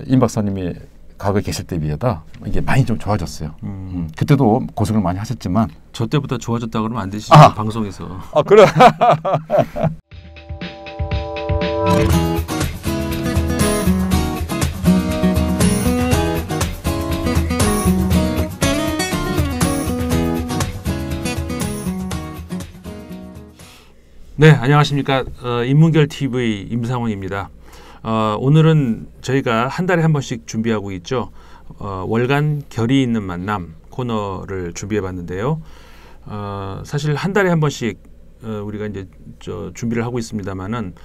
임 박사님이 과거에 계실 때 비해다 이게 많이 좀 좋아졌어요. 그때도 고생을 많이 하셨지만 저 때보다 좋아졌다 그러면 안 되시죠. 방송에서. 그래. 네, 안녕하십니까. 인문결 TV 임상훈입니다. 오늘은 저희가 한 달에 한 번씩 준비하고 있죠. 월간 결의 있는 만남 코너를 준비해봤는데요. 사실 한 달에 한 번씩 우리가 이제 준비를 하고 있습니다만은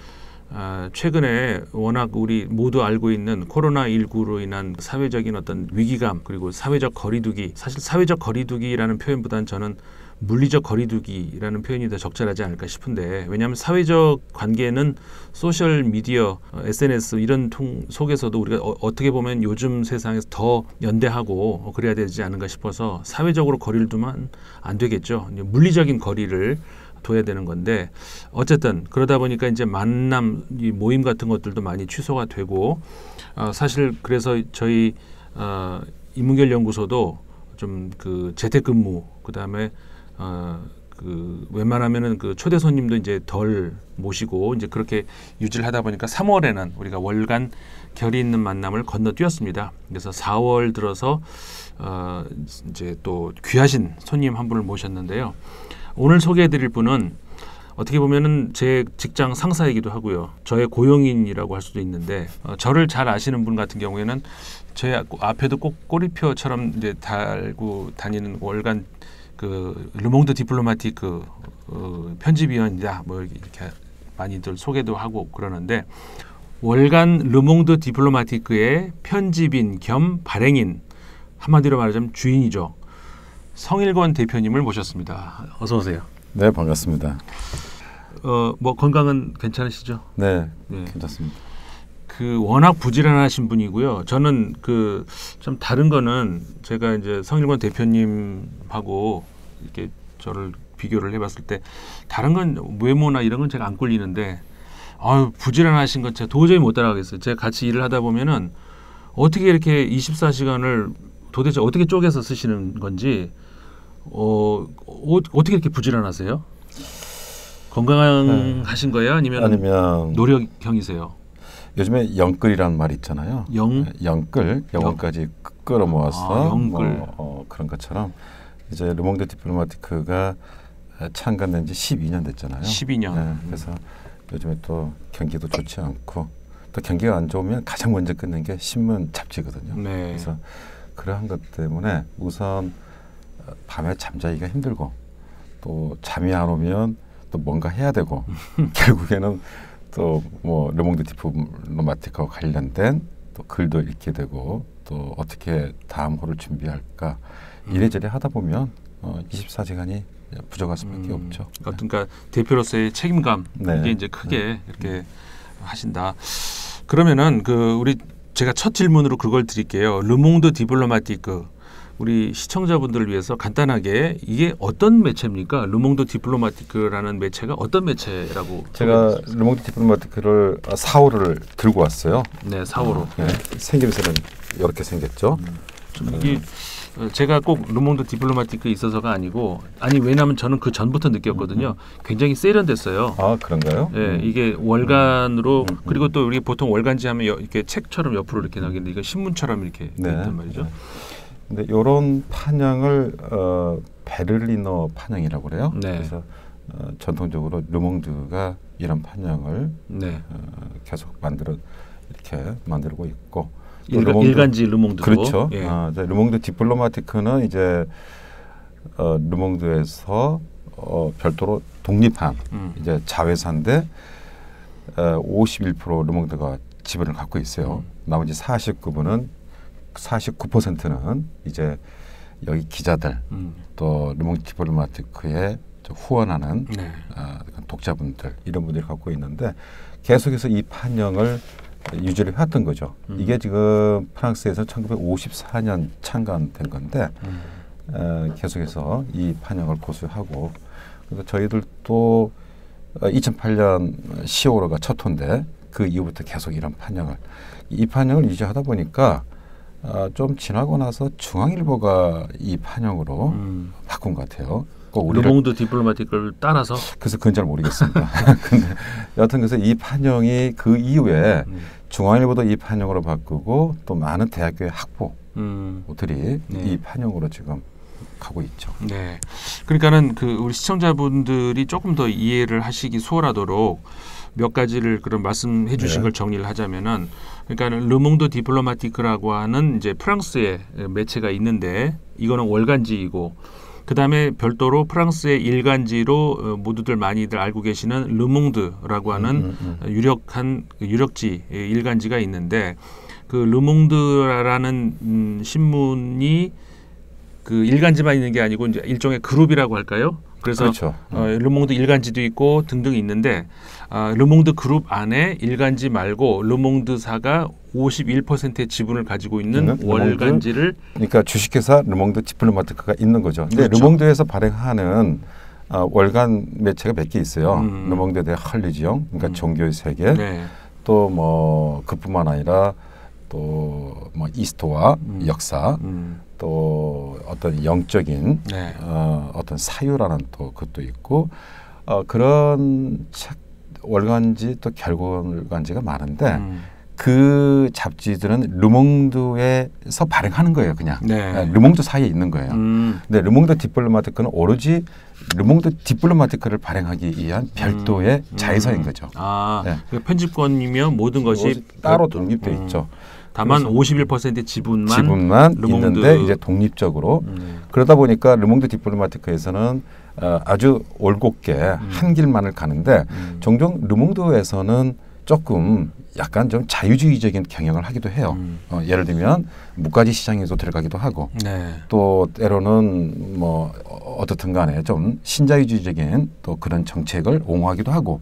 최근에 워낙 우리 모두 알고 있는 코로나19로 인한 사회적인 어떤 위기감 그리고 사회적 거리두기, 사실 사회적 거리두기라는 표현보다는 저는 물리적 거리두기라는 표현이 더 적절하지 않을까 싶은데, 왜냐하면 사회적 관계는 소셜 미디어, SNS 이런 속에서도 우리가 어떻게 보면 요즘 세상에서 더 연대하고 그래야 되지 않은가 싶어서 사회적으로 거리를 두면 안 되겠죠. 물리적인 거리를 둬야 되는 건데, 어쨌든 그러다 보니까 이제 만남, 이 모임 같은 것들도 많이 취소가 되고, 사실 그래서 저희 인문결 연구소도 좀 그 재택근무, 그다음에 웬만하면은 그 초대 손님도 이제 덜 모시고 이제 그렇게 유지를 하다 보니까 3월에는 우리가 월간 결의 있는 만남을 건너뛰었습니다. 그래서 4월 들어서 이제 또 귀하신 손님 한 분을 모셨는데요. 오늘 소개해드릴 분은 어떻게 보면은 제 직장 상사이기도 하고요. 저의 고용인이라고 할 수도 있는데, 저를 잘 아시는 분 같은 경우에는 제 앞에도 꼭 꼬리표처럼 이제 달고 다니는 월간 그 르몽드 디플로마티크 편집위원이다 뭐 이렇게 많이들 소개도 하고 그러는데, 월간 르몽드 디플로마티크의 편집인 겸 발행인, 한마디로 말하자면 주인이죠. 성일권 대표님을 모셨습니다. 어서 오세요. 네, 반갑습니다. 뭐 건강은 괜찮으시죠? 네, 괜찮습니다. 그 워낙 부지런하신 분이고요. 저는 그 좀 다른 거는 제가 이제 성일권 대표님하고 이렇게 저를 비교를 해봤을 때 다른 건 외모나 이런 건 제가 안 꿀리는데, 부지런하신 건 제가 도저히 못 따라가겠어요. 제가 같이 일을 하다 보면은 어떻게 이렇게 24시간을 도대체 어떻게 쪼개서 쓰시는 건지, 어떻게 이렇게 부지런하세요? 건강하신 거예요? 아니면 노력형이세요? 요즘에 영끌이라는 말이 있잖아요. 영끌, 영혼까지 끌어모아서 영끌. 그런 것처럼 이제 르몽드 디플로마티크가 창간된 지 12년 됐잖아요. 12년. 네, 그래서 요즘에 또 경기도 좋지 않고, 또 경기가 안 좋으면 가장 먼저 끊는 게 신문 잡지거든요. 네. 그래서 그러한 것 때문에 우선 밤에 잠자기가 힘들고, 또 잠이 안 오면 또 뭔가 해야 되고 결국에는 또 뭐 르몽드 디플로마티크와 관련된 또 글도 읽게 되고, 또 어떻게 다음 호를 준비할까 이래저래 하다 보면 24시간이 부족할 수밖에 없죠. 그러니까 대표로서의 책임감, 네. 이게 이제 크게 이렇게 하신다. 그러면은 제가 첫 질문으로 그걸 드릴게요. 르몽드 디플로마티크, 우리 시청자분들을 위해서 간단하게 이게 어떤 매체입니까? 르몽드 디플로마티크라는 매체가 어떤 매체라고? 제가 르몽드 디플로마티크를 4호를 들고 왔어요. 네, 4호로. 네. 생김새는 이렇게 생겼죠. 이게 제가 꼭 르몽드 디플로마티크에 있어서가 아니고, 왜냐하면 저는 그 전부터 느꼈거든요. 굉장히 세련됐어요. 그런가요? 네, 이게 월간으로, 그리고 또 우리 보통 월간지 하면 이렇게 책처럼 옆으로 이렇게 나오는데 이건 신문처럼 이렇게 있단 말이죠. 네. 근데 이런 판형을 베를리너 판형이라고 그래요. 네. 그래서 전통적으로 르몽드가 이런 판형을 계속 만들고 있고, 일간지 르몽드도. 그렇죠. 예. 르몽드 디플로마티크는 이제 르몽드에서 별도로 독립한 이제 자회사인데 51% 르몽드가 지분을 갖고 있어요. 나머지 49%는 이제 여기 기자들, 또 르몽드 디플로마티크에 후원하는 독자분들, 이런 분들이 갖고 있는데, 계속해서 이 판형을 유지를 해왔던 거죠. 이게 지금 프랑스에서 1954년 창간된 건데, 계속해서 이 판형을 고수하고, 그래서 저희들도 2008년 10월호가 첫 호인데 그 이후부터 계속 이런 판형을 이 판형을 유지하다 보니까 좀 지나고 나서 중앙일보가 이 판형으로 바꾼 것 같아요. 르몽드 디플로마틱을 따라서? 그래서 그건 잘 모르겠습니다. 근데 여하튼 그래서 이 판형이 그 이후에 중앙일보도 이 판형으로 바꾸고 또 많은 대학교의 학부들이 네. 이 판형으로 지금 가고 있죠. 네. 그러니까는 그 우리 시청자분들이 조금 더 이해를 하시기 수월하도록 몇 가지를 그런 말씀해 주신 네. 걸 정리를 하자면은 그러니까는 르몽드 디플로마티크라고 하는 이제 프랑스의 매체가 있는데 이거는 월간지이고 그다음에 별도로 프랑스의 일간지로 모두들 많이들 알고 계시는 르몽드라고 하는 유력지 일간지가 있는데 그 르몽드라는 신문이 그 일간지만 있는 게 아니고 이제 일종의 그룹이라고 할까요? 그래서 그렇죠. 르몽드 일간지도 있고 등등 있는데 르몽드 그룹 안에 일간지 말고 르몽드사가 51%의 지분을 가지고 있는 월간지를 그러니까 주식회사 르몽드 디플로마티크가 있는 거죠. 근데 그렇죠. 르몽드에서 발행하는 월간 매체가 몇 개 있어요. 르몽드 대 할리지영, 그러니까 종교의 세계. 네. 또 뭐 그뿐만 아니라 또 뭐 이스토와 역사, 또 어떤 영적인 네. 어떤 사유라는 또 그것도 있고 그런 책 월간지 또 결골간지가 많은데 그 잡지들은 르몽드에서 발행하는 거예요, 그냥. 네. 르몽드 사이에 있는 거예요. 근데 르몽드 디플로마티크는 오로지 르몽드 디플로마티크를 발행하기 위한 별도의 자회사인 거죠. 네. 그 편집권이면 모든 것이 따로 독립돼 있죠. 다만 51%의 지분만 르몽드. 있는데 이제 독립적으로 그러다 보니까 르몽드 디플로마티크에서는 아주 올곧게 한 길만을 가는데 종종 르몽드에서는 조금 약간 좀 자유주의적인 경영을 하기도 해요. 예를 들면 무가지 시장에도 들어가기도 하고 네. 또 때로는 뭐 어떻든 간에 좀 신자유주의적인 또 그런 정책을 옹호하기도 하고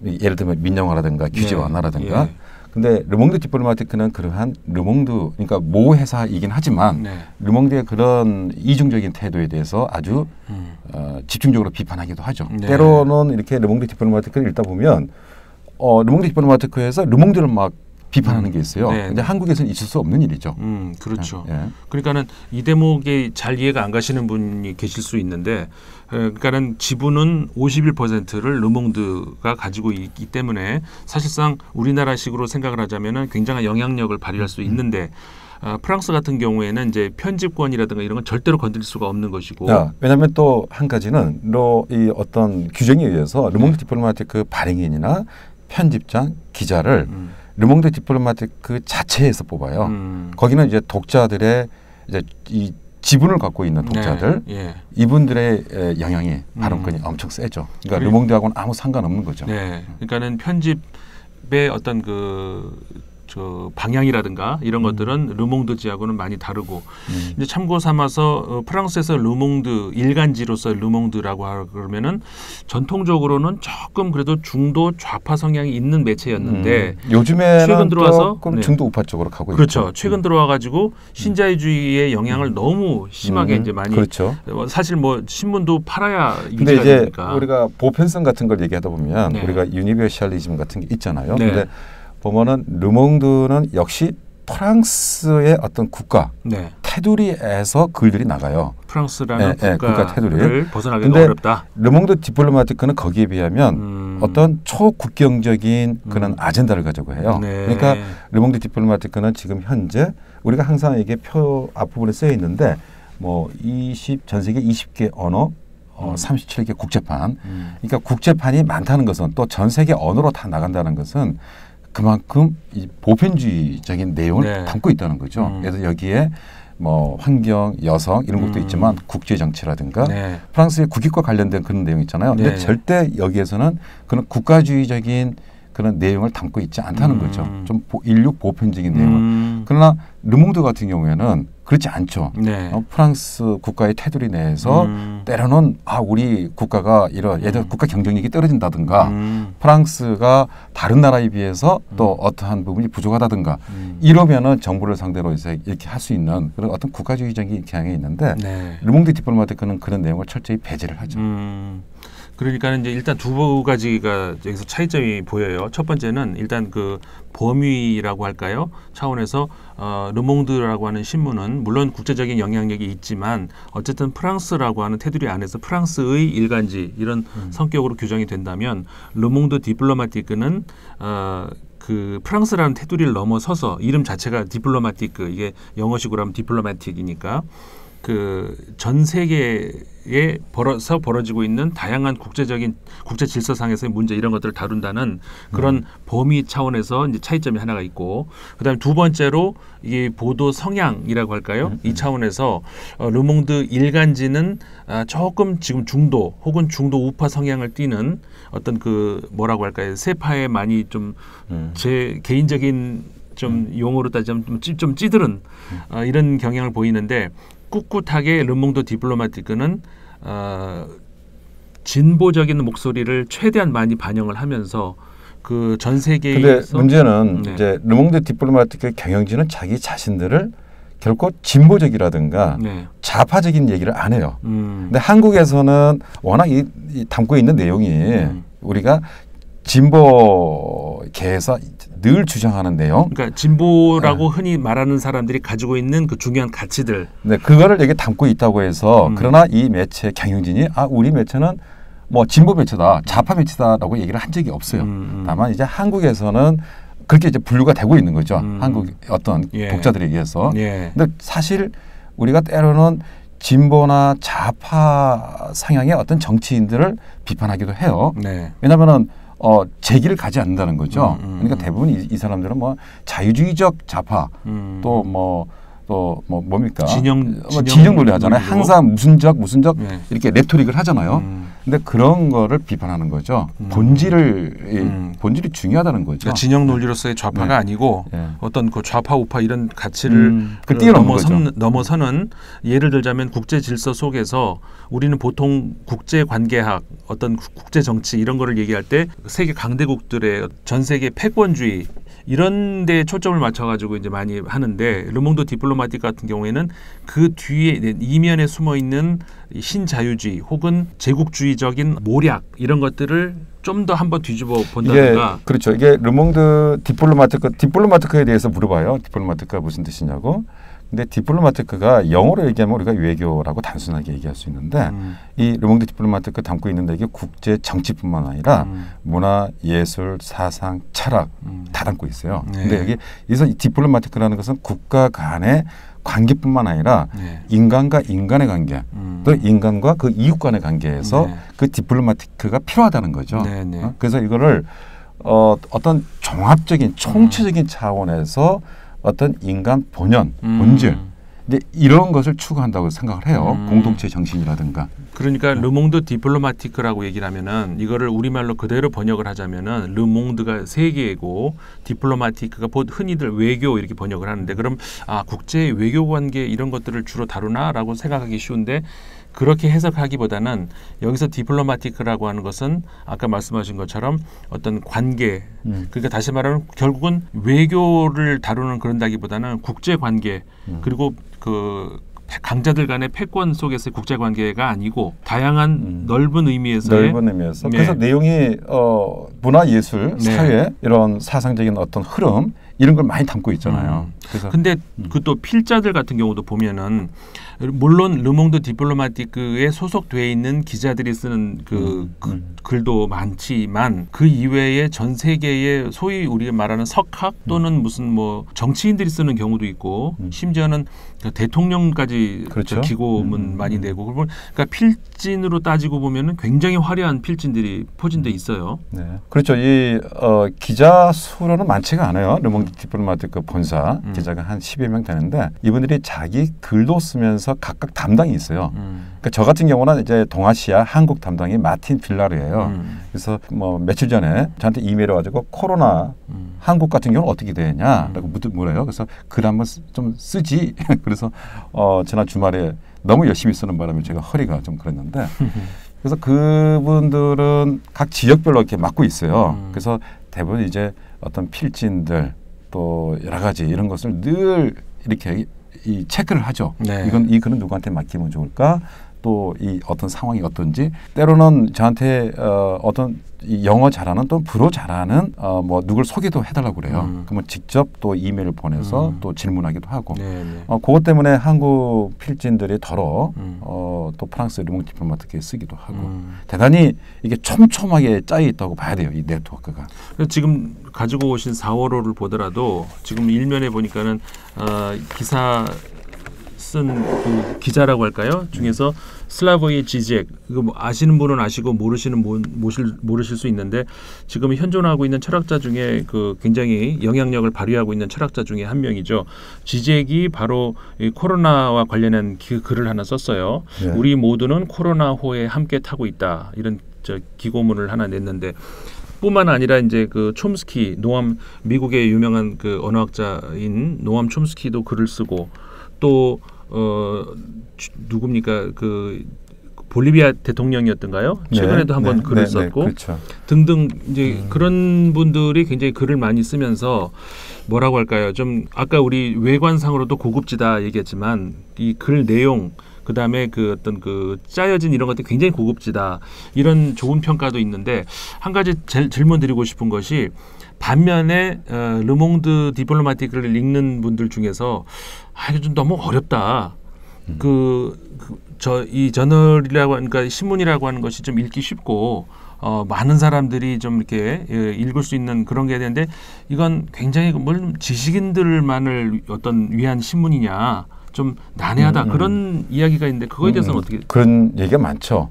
예를 들면 민영화라든가 규제 완화라든가 예. 근데 르몽드 디플로마티크는 그러한 르몽드 그러니까 모 회사이긴 하지만 네. 르몽드의 그런 이중적인 태도에 대해서 아주 집중적으로 비판하기도 하죠. 네. 때로는 이렇게 르몽드 디플로마티크를 읽다 보면 르몽드 디플로마티크에서 르몽드를 막 비판하는 게 있어요. 네. 근데 한국에서는 있을 수 없는 일이죠. 그렇죠. 예. 그러니까는 이 대목이 잘 이해가 안 가시는 분이 계실 수 있는데, 그러니까는 지분은 51%를 르몽드가 가지고 있기 때문에 사실상 우리나라식으로 생각을 하자면은 굉장한 영향력을 발휘할 수 있는데. 프랑스 같은 경우에는 이제 편집권이라든가 이런 건 절대로 건드릴 수가 없는 것이고. 왜냐하면 또 한 가지는 이 어떤 규정에 의해서 르몽드 디플로마티크 발행인이나 편집장, 기자를 르몽드 디플로마티크 자체에서 뽑아요. 거기는 이제 독자들의 이제 이 지분을 갖고 있는 독자들, 네. 예. 이분들의 영향이 발언권이 엄청 세죠. 그러니까 르몽드하고는 아무 상관없는 거죠. 네, 그러니까는 편집의 어떤 저 방향이라든가 이런 것들은 르몽드지하고는 많이 다르고 이제 참고 삼아서 프랑스에서 르몽드 일간지로서 르몽드라고 그러면은 전통적으로는 조금 그래도 중도 좌파 성향이 있는 매체였는데 요즘에는 최근 들어와서 조금 중도 우파 쪽으로 가고 그렇죠. 있죠. 최근 들어와 가지고 신자유주의의 영향을 너무 심하게 이제 많이 그렇죠. 사실 뭐 신문도 팔아야 근데 유지가 이제 되니까. 우리가 보편성 같은 걸 얘기하다 보면 네. 우리가 유니버셜리즘 같은 게 있잖아요. 네. 근데 보면은 르몽드는 역시 프랑스의 어떤 국가 네. 테두리에서 글들이 나가요. 프랑스라는 국가 테두리. 국가를 벗어나기가 근데 어렵다. 르몽드 디플로마티크는 거기에 비하면 어떤 초국경적인 그런 아젠다를 가지고 해요. 네. 그러니까 르몽드 디플로마티크는 지금 현재 우리가 항상 이게 표 앞부분에 쓰여 있는데 뭐 전 세계 20개 언어 37개 국제판. 그러니까 국제판이 많다는 것은 또 전 세계 언어로 다 나간다는 것은 그만큼 이 보편주의적인 내용을 네. 담고 있다는 거죠. 그래서 여기에 뭐 환경, 여성 이런 것도 있지만 국제 정치라든가 네. 프랑스의 국익과 관련된 그런 내용 있잖아요. 근데 네. 절대 여기에서는 그런 국가주의적인 그런 내용을 담고 있지 않다는 거죠. 좀 인류 보편적인 내용을. 그러나 르몽드 같은 경우에는 그렇지 않죠. 네. 프랑스 국가의 테두리 내에서 때로는 우리 국가가 이런 예를 국가 경쟁력이 떨어진다든가 프랑스가 다른 나라에 비해서 또 어떠한 부분이 부족하다든가 이러면은 정부를 상대로 해서 이렇게 할 수 있는 그런 어떤 국가주의적인 경향이 있는데 네. 르몽드 디플로마티크는 그런 내용을 철저히 배제를 하죠. 그러니까 이제 일단 두 가지가 여기서 차이점이 보여요. 첫 번째는 일단 그 범위라고 할까요? 차원에서 르몽드라고 하는 신문은 물론 국제적인 영향력이 있지만 어쨌든 프랑스라고 하는 테두리 안에서 프랑스의 일간지 이런 성격으로 규정이 된다면 르몽드 디플로마티크는 그 프랑스라는 테두리를 넘어서서 이름 자체가 디플로마티크 이게 영어식으로 하면 디플로마틱이니까 그 전 세계에 벌어지고 있는 다양한 국제 질서상에서의 문제 이런 것들을 다룬다는 그런 범위 차원에서 이제 차이점이 하나가 있고 그다음에 두 번째로 이게 보도 성향이라고 할까요? 이 차원에서 르몽드 일간지는 조금 지금 중도 혹은 중도 우파 성향을 띠는 어떤 그 뭐라고 할까요? 세파에 많이 좀 제 개인적인 좀 용어로 따지면 좀 찌들은 이런 경향을 보이는데 꿋꿋하게 르몽드 디플로마티크는 진보적인 목소리를 최대한 많이 반영을 하면서 그 전 세계에서 근데 문제는 이제 르몽드 디플로마티크의 경영진은 자기 자신들을 결코 진보적이라든가 좌파적인 얘기를 안 해요. 근데 한국에서는 워낙 이 담고 있는 내용이 우리가 진보계에서 늘 주장하는 내용. 그러니까 진보라고 흔히 말하는 사람들이 가지고 있는 그 중요한 가치들. 네, 그거를 여기 담고 있다고 해서 그러나 이 매체 경영진이 우리 매체는 뭐 진보 매체다, 좌파 매체다라고 얘기를 한 적이 없어요. 다만 이제 한국에서는 그렇게 이제 분류가 되고 있는 거죠. 한국 어떤 독자들에 의해서. 근데 사실 우리가 때로는 진보나 좌파 상향의 어떤 정치인들을 비판하기도 해요. 왜냐하면은 제기를 가지 않는다는 거죠. 그러니까 대부분 이 사람들은 뭐 자유주의적 좌파 또 뭡니까? 진영 논리 하잖아요. 항상 무슨적 이렇게 레토릭을 하잖아요. 근데 그런 거를 비판하는 거죠. 본질이 중요하다는 거죠. 그러니까 진영 논리로서의 좌파가 아니고 어떤 그 좌파 우파 이런 가치를 넘어서는 예를 들자면 국제 질서 속에서 우리는 보통 국제 관계학 어떤 국제 정치 이런 거를 얘기할 때 세계 강대국들의 전 세계 패권주의 이런 데 초점을 맞춰가지고 이제 많이 하는데 르몽드 디플로마틱 같은 경우에는 그 뒤에 이면에 숨어 있는 신자유주의 혹은 제국주의적인 모략 이런 것들을 좀 더 한번 뒤집어 본다든가. 그렇죠. 이게 르몽드 디플로마티크에 대해서 물어봐요. 디플로마티크가 무슨 뜻이냐고. 근데 디플로마티크가 영어로 얘기하면 우리가 외교라고 단순하게 얘기할 수 있는데 이 르몽드 디플로마티크 담고 있는데 이게 국제 정치뿐만 아니라 문화, 예술, 사상, 철학 다 담고 있어요. 근데 여기서 디플로마티크라는 것은 국가 간의 관계뿐만 아니라 인간과 인간의 관계, 또 인간과 그 이웃 간의 관계에서 그 디플로마티크가 필요하다는 거죠. 그래서 이거를 어떤 종합적인 총체적인 차원에서 어떤 인간 본질 이제 이런 것을 추구한다고 생각을 해요. 공동체 정신이라든가. 그러니까 르몽드 디플로마티크라고 얘기를 하면은 이거를 우리말로 그대로 번역을 하자면은 르몽드가 세 개고 디플로마티크가 흔히들 외교 이렇게 번역을 하는데 그럼 국제 외교 관계 이런 것들을 주로 다루나라고 생각하기 쉬운데 그렇게 해석하기보다는 여기서 디플로마티크라고 하는 것은 아까 말씀하신 것처럼 어떤 관계 그러니까 다시 말하면 결국은 외교를 다루는 그런다기보다는 국제 관계 그리고 그 강자들 간의 패권 속에서의 국제 관계가 아니고 다양한 넓은 의미에서 그래서 내용이 문화, 예술, 사회 이런 사상적인 어떤 흐름 이런 걸 많이 담고 있잖아요. 그래서 근데 그 또 필자들 같은 경우도 보면은 물론 르몽드 디플로마티크에 소속돼 있는 기자들이 쓰는 글도 많지만 그 이외에 전 세계의 소위 우리가 말하는 석학 또는 무슨 뭐 정치인들이 쓰는 경우도 있고 심지어는 대통령까지 기고문 많이 내고 그러니까 필진으로 따지고 보면은 굉장히 화려한 필진들이 포진돼 있어요. 그렇죠. 이 기자 수로는 많지가 않아요. 르몽드 디플로마티크 본사 기자가 한 10여 명 되는데 이분들이 자기 글도 쓰면서 각각 담당이 있어요. 그러니까 저 같은 경우는 이제 동아시아 한국 담당이 마틴 빌라르예요. 그래서 뭐 며칠 전에 저한테 이메일 와가지고 코로나 한국 같은 경우는 어떻게 되냐라고 물어요. 그래서 글 한번 좀 쓰지. 그래서 지난 주말에 너무 열심히 쓰는 바람에 제가 허리가 좀 그랬는데 그래서 그분들은 각 지역별로 이렇게 맡고 있어요. 그래서 대부분 이제 어떤 필진들 또 여러 가지 이런 것을 늘 이렇게 이 체크를 하죠. 이 글은 누구한테 맡기면 좋을까? 또 이 어떤 상황이 어떤지 때로는 저한테 어떤 이 영어 잘하는 또 불어 잘하는 뭐 누굴 소개도 해달라고 그래요. 그러면 직접 또 이메일을 보내서 또 질문하기도 하고 그것 때문에 한국 필진들이 또 프랑스 르몽드 디플로마트에 쓰기도 하고 대단히 이게 촘촘하게 짜여 있다고 봐야 돼요. 이 네트워크가. 지금 가지고 오신 4월호를 보더라도 지금 일면에 보니까는 기사 쓴 그 기자라고 할까요? 중에서 슬라보이 지젝 이거 뭐 아시는 분은 아시고 모르시는 분 모르실 수 있는데 지금 현존하고 있는 철학자 중에 그 굉장히 영향력을 발휘하고 있는 철학자 중에 한 명이죠. 지젝이 바로 이 코로나와 관련한 글을 하나 썼어요. 네. 우리 모두는 코로나호에 함께 타고 있다 이런 기고문을 하나 냈는데. 뿐만 아니라 이제 그 촘스키 미국의 유명한 그 언어학자인 노암 촘스키도 글을 쓰고 또 누굽니까 그 볼리비아 대통령이었던가요? 최근에도 한번 글을 썼고 그렇죠. 등등 이제 그런 분들이 굉장히 글을 많이 쓰면서 뭐라고 할까요? 좀 아까 우리 외관상으로도 고급지다 얘기했지만 이 글 내용 그다음에 그 어떤 그 짜여진 이런 것들이 굉장히 고급지다 이런 좋은 평가도 있는데 한 가지 질문 드리고 싶은 것이 반면에 르몽드 디플로마티크를 읽는 분들 중에서 이게 좀 너무 어렵다. 이 저널이라고 그러니까 신문이라고 하는 것이 좀 읽기 쉽고 많은 사람들이 좀 이렇게 읽을 수 있는 그런 게 되는데 이건 굉장히 지식인들만을 어떤 위한 신문이냐. 좀 난해하다 그런 이야기가 있는데 그거에 대해서는 어떻게? 그런 얘기가 많죠.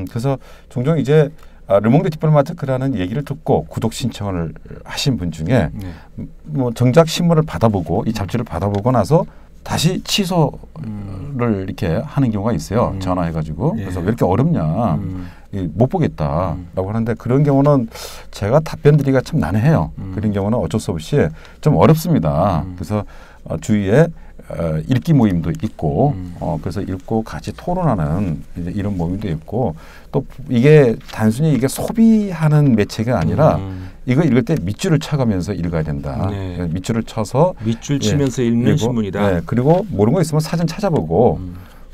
그래서 종종 이제 르몽드 디플로마티크라는 얘기를 듣고 구독 신청을 하신 분 중에 뭐 정작 신문을 받아보고 이 잡지를 받아보고 나서 다시 취소를 이렇게 하는 경우가 있어요. 전화해가지고 그래서 왜 이렇게 어렵냐 못 보겠다라고 하는데 그런 경우는 제가 답변드리기가 참 난해해요. 그런 경우는 어쩔 수 없이 좀 어렵습니다. 그래서 주위에 읽기 모임도 있고 그래서 읽고 같이 토론하는 이제 이런 모임도 있고 또 이게 단순히 이게 소비하는 매체가 아니라 이거 읽을 때 밑줄을 쳐가면서 읽어야 된다. 밑줄을 쳐서 밑줄 치면서 읽는 신문이다. 그리고 모르는 거 있으면 사전 찾아보고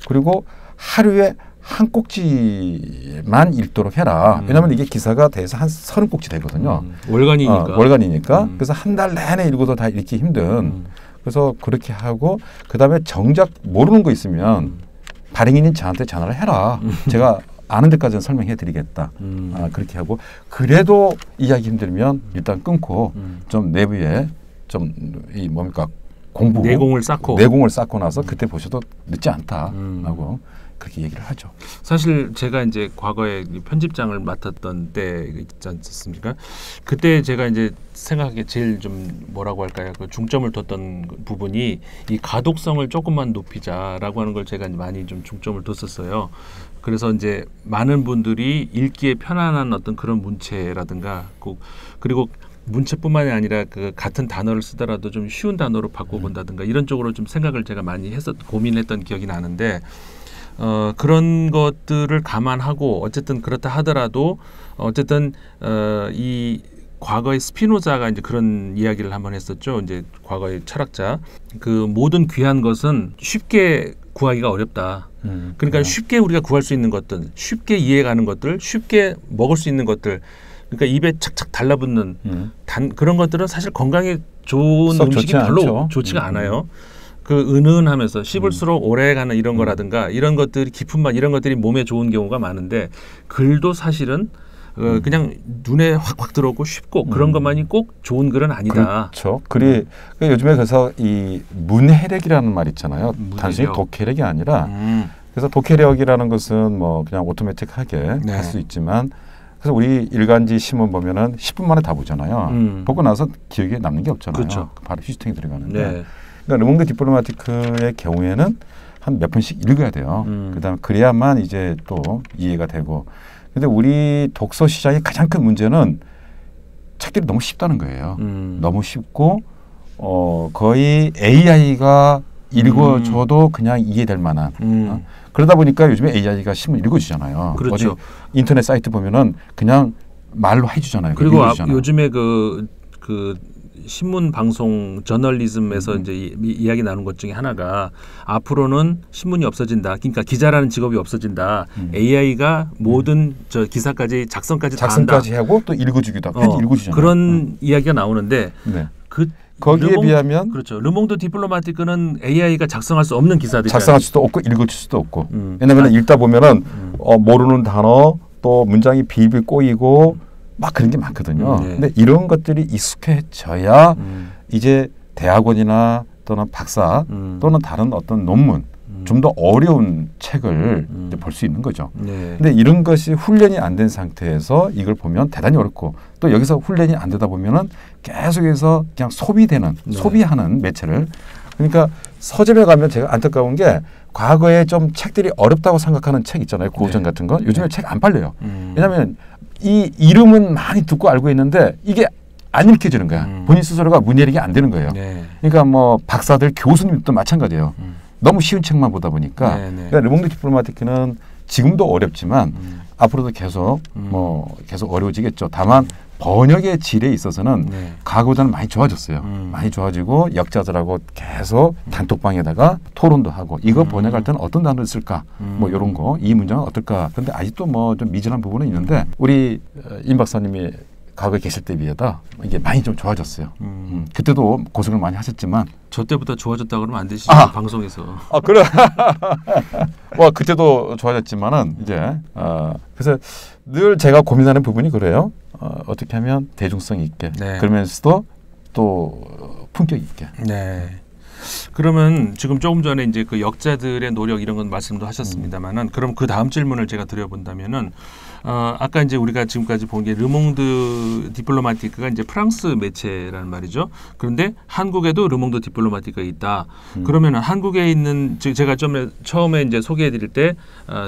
그리고 하루에 한 꼭지만 읽도록 해라. 왜냐하면 이게 기사가 돼서 한 30꼭지 되거든요. 월간이니까. 그래서 한 달 내내 읽어도 다 읽기 힘든. 그래서 그렇게 하고 그다음에 정작 모르는 거 있으면 발행인인 저한테 전화를 해라. 제가 아는 데까지는 설명해 드리겠다. 그렇게 하고 그래도 이해하기 힘들면 일단 끊고 좀 내부에 좀 이 뭡니까 공부 내공을 쌓고 나서 그때 보셔도 늦지 않다라고 그렇게 얘기를 하죠. 사실 제가 이제 과거에 편집장을 맡았던 때 있지 않습니까? 그때 제가 이제 생각하기에 제일 좀 뭐라고 할까요? 그 중점을 뒀던 부분이 이 가독성을 조금만 높이자라고 하는 걸 제가 많이 좀 중점을 뒀었어요. 그래서 이제 많은 분들이 읽기에 편안한 어떤 그런 문체라든가 그리고 문체뿐만이 아니라 그 같은 단어를 쓰더라도 좀 쉬운 단어로 바꿔본다든가 이런 쪽으로 좀 생각을 제가 많이 고민했던 기억이 나는데 그런 것들을 감안하고 어쨌든 그렇다 하더라도 어쨌든 이 과거의 스피노자가 이제 그런 이야기를 한번 했었죠. 이제 과거의 철학자 그 모든 귀한 것은 쉽게 구하기가 어렵다. 그러니까 쉽게 우리가 구할 수 있는 것들, 쉽게 이해가는 것들, 쉽게 먹을 수 있는 것들, 그러니까 입에 착착 달라붙는 그런 것들은 사실 건강에 좋은 음식이 별로 않죠. 좋지가 않아요. 그 은은하면서 씹을수록 오래가는 이런 거라든가 이런 것들이 깊은 맛 이런 것들이 몸에 좋은 경우가 많은데 글도 사실은 그냥 눈에 확확 들어오고 쉽고 그런 것만이 꼭 좋은 글은 아니다. 그렇죠. 그러니까 요즘에 그래서 이 문해력이라는 말 있잖아요. 단순히 독해력이 아니라 그래서 독해력이라는 것은 뭐 그냥 오토매틱하게 할 수 있지만 그래서 우리 일간지 신문 보면은 10분 만에 다 보잖아요. 보고 나서 기억에 남는 게 없잖아요. 그렇죠. 바로 휴지통에 들어가는데 그러니까 르몽드 디플로마티크의 경우에는 한 몇 편씩 읽어야 돼요. 그다음 그래야만 이제 또 이해가 되고. 근데 우리 독서 시장의 가장 큰 문제는 책들이 너무 쉽다는 거예요. 너무 쉽고 거의 AI가 읽어줘도 그냥 이해될 만한. 그러다 보니까 요즘에 AI가 신문 읽어주잖아요. 그렇죠. 어디 인터넷 사이트 보면은 그냥 말로 해주잖아요. 그리고 요즘에 그 신문 방송 저널리즘에서 이제 이야기 나눈 것 중에 하나가 앞으로는 신문이 없어진다. 그러니까 기자라는 직업이 없어진다. AI가 모든 저 기사까지 작성까지 다 한다. 작성까지 하고 또 읽어주기도 하고 편지 읽어주잖아요. 그런 이야기가 나오는데 네. 거기에 비하면 그렇죠. 르몽드 디플로마티크는 AI가 작성할 수 없는 기사들이 작성할 수도 없고 읽어줄 수도 없고 왜냐하면 읽다 보면은 모르는 단어 또 문장이 비비 꼬이고 막 그런 게 많거든요. 근데 이런 것들이 익숙해져야 이제 대학원이나 또는 박사 또는 다른 어떤 논문 좀 더 어려운 책을 볼 수 있는 거죠. 근데 이런 것이 훈련이 안 된 상태에서 이걸 보면 대단히 어렵고 또 여기서 훈련이 안 되다 보면은 계속해서 그냥 소비하는 매체를 그러니까 서점에 가면 제가 안타까운 게 과거에 좀 책들이 어렵다고 생각하는 책 있잖아요. 고전 같은 거 요즘에 책 안 팔려요. 왜냐하면 이 이름은 많이 듣고 알고 있는데 이게 안 읽혀지는 거야. 본인 스스로가 문해력이 안 되는 거예요. 그러니까 뭐 박사들 교수님도 마찬가지예요. 너무 쉬운 책만 보다 보니까 그러니까 르몽드 디플로마티크는 지금도 어렵지만 앞으로도 계속 계속 어려워지겠죠. 다만 번역의 질에 있어서는 과거보다는 많이 좋아졌어요. 많이 좋아지고 역자들하고 계속 단톡방에다가 토론도 하고 이거 번역할 때는 어떤 단어를 쓸까 뭐 이런 거 이 문장은 어떨까. 그런데 아직도 뭐 좀 미진한 부분은 있는데 우리 임 박사님이 과거에 계실 때 비해서 이게 많이 좀 좋아졌어요. 그때도 고생을 많이 하셨지만 저 때보다 좋아졌다 그러면 안 되시죠. 방송에서. 그래. 뭐 그때도 좋아졌지만은 이제 그래서 늘 제가 고민하는 부분이 그래요. 어떻게 하면 대중성 있게 그러면서도 또 품격 있게. 네. 그러면 지금 조금 전에 이제 그 역자들의 노력 이런 건 말씀도 하셨습니다만은 그럼 그 다음 질문을 제가 드려본다면은 아까 이제 우리가 지금까지 본 게 르몽드 디플로마티크가 이제 프랑스 매체라는 말이죠. 그런데 한국에도 르몽드 디플로마티크가 있다. 그러면은 한국에 있는 제가 좀 처음에 이제 소개해드릴 때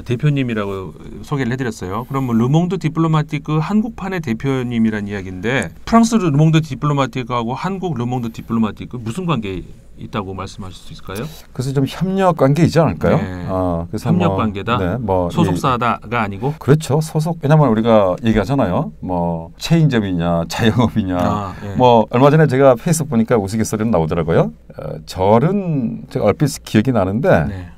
대표님이라고 소개를 해드렸어요. 그러면 르몽드 디플로마티크 한국판의 대표님이란 이야기인데 프랑스 르몽드 디플로마티크하고 한국 르몽드 디플로마티크 무슨 관계 있다고 말씀하실 수 있을까요? 그래서 좀 협력 관계이지 않을까요? 네. 그래서 협력 관계다. 소속사다가 아니고. 그렇죠. 소속. 왜냐하면 우리가 얘기하잖아요. 뭐 체인점이냐, 자영업이냐. 뭐 얼마 전에 제가 페이스북 보니까 우스갯소리는 나오더라고요. 절은 제가 얼핏 기억이 나는데.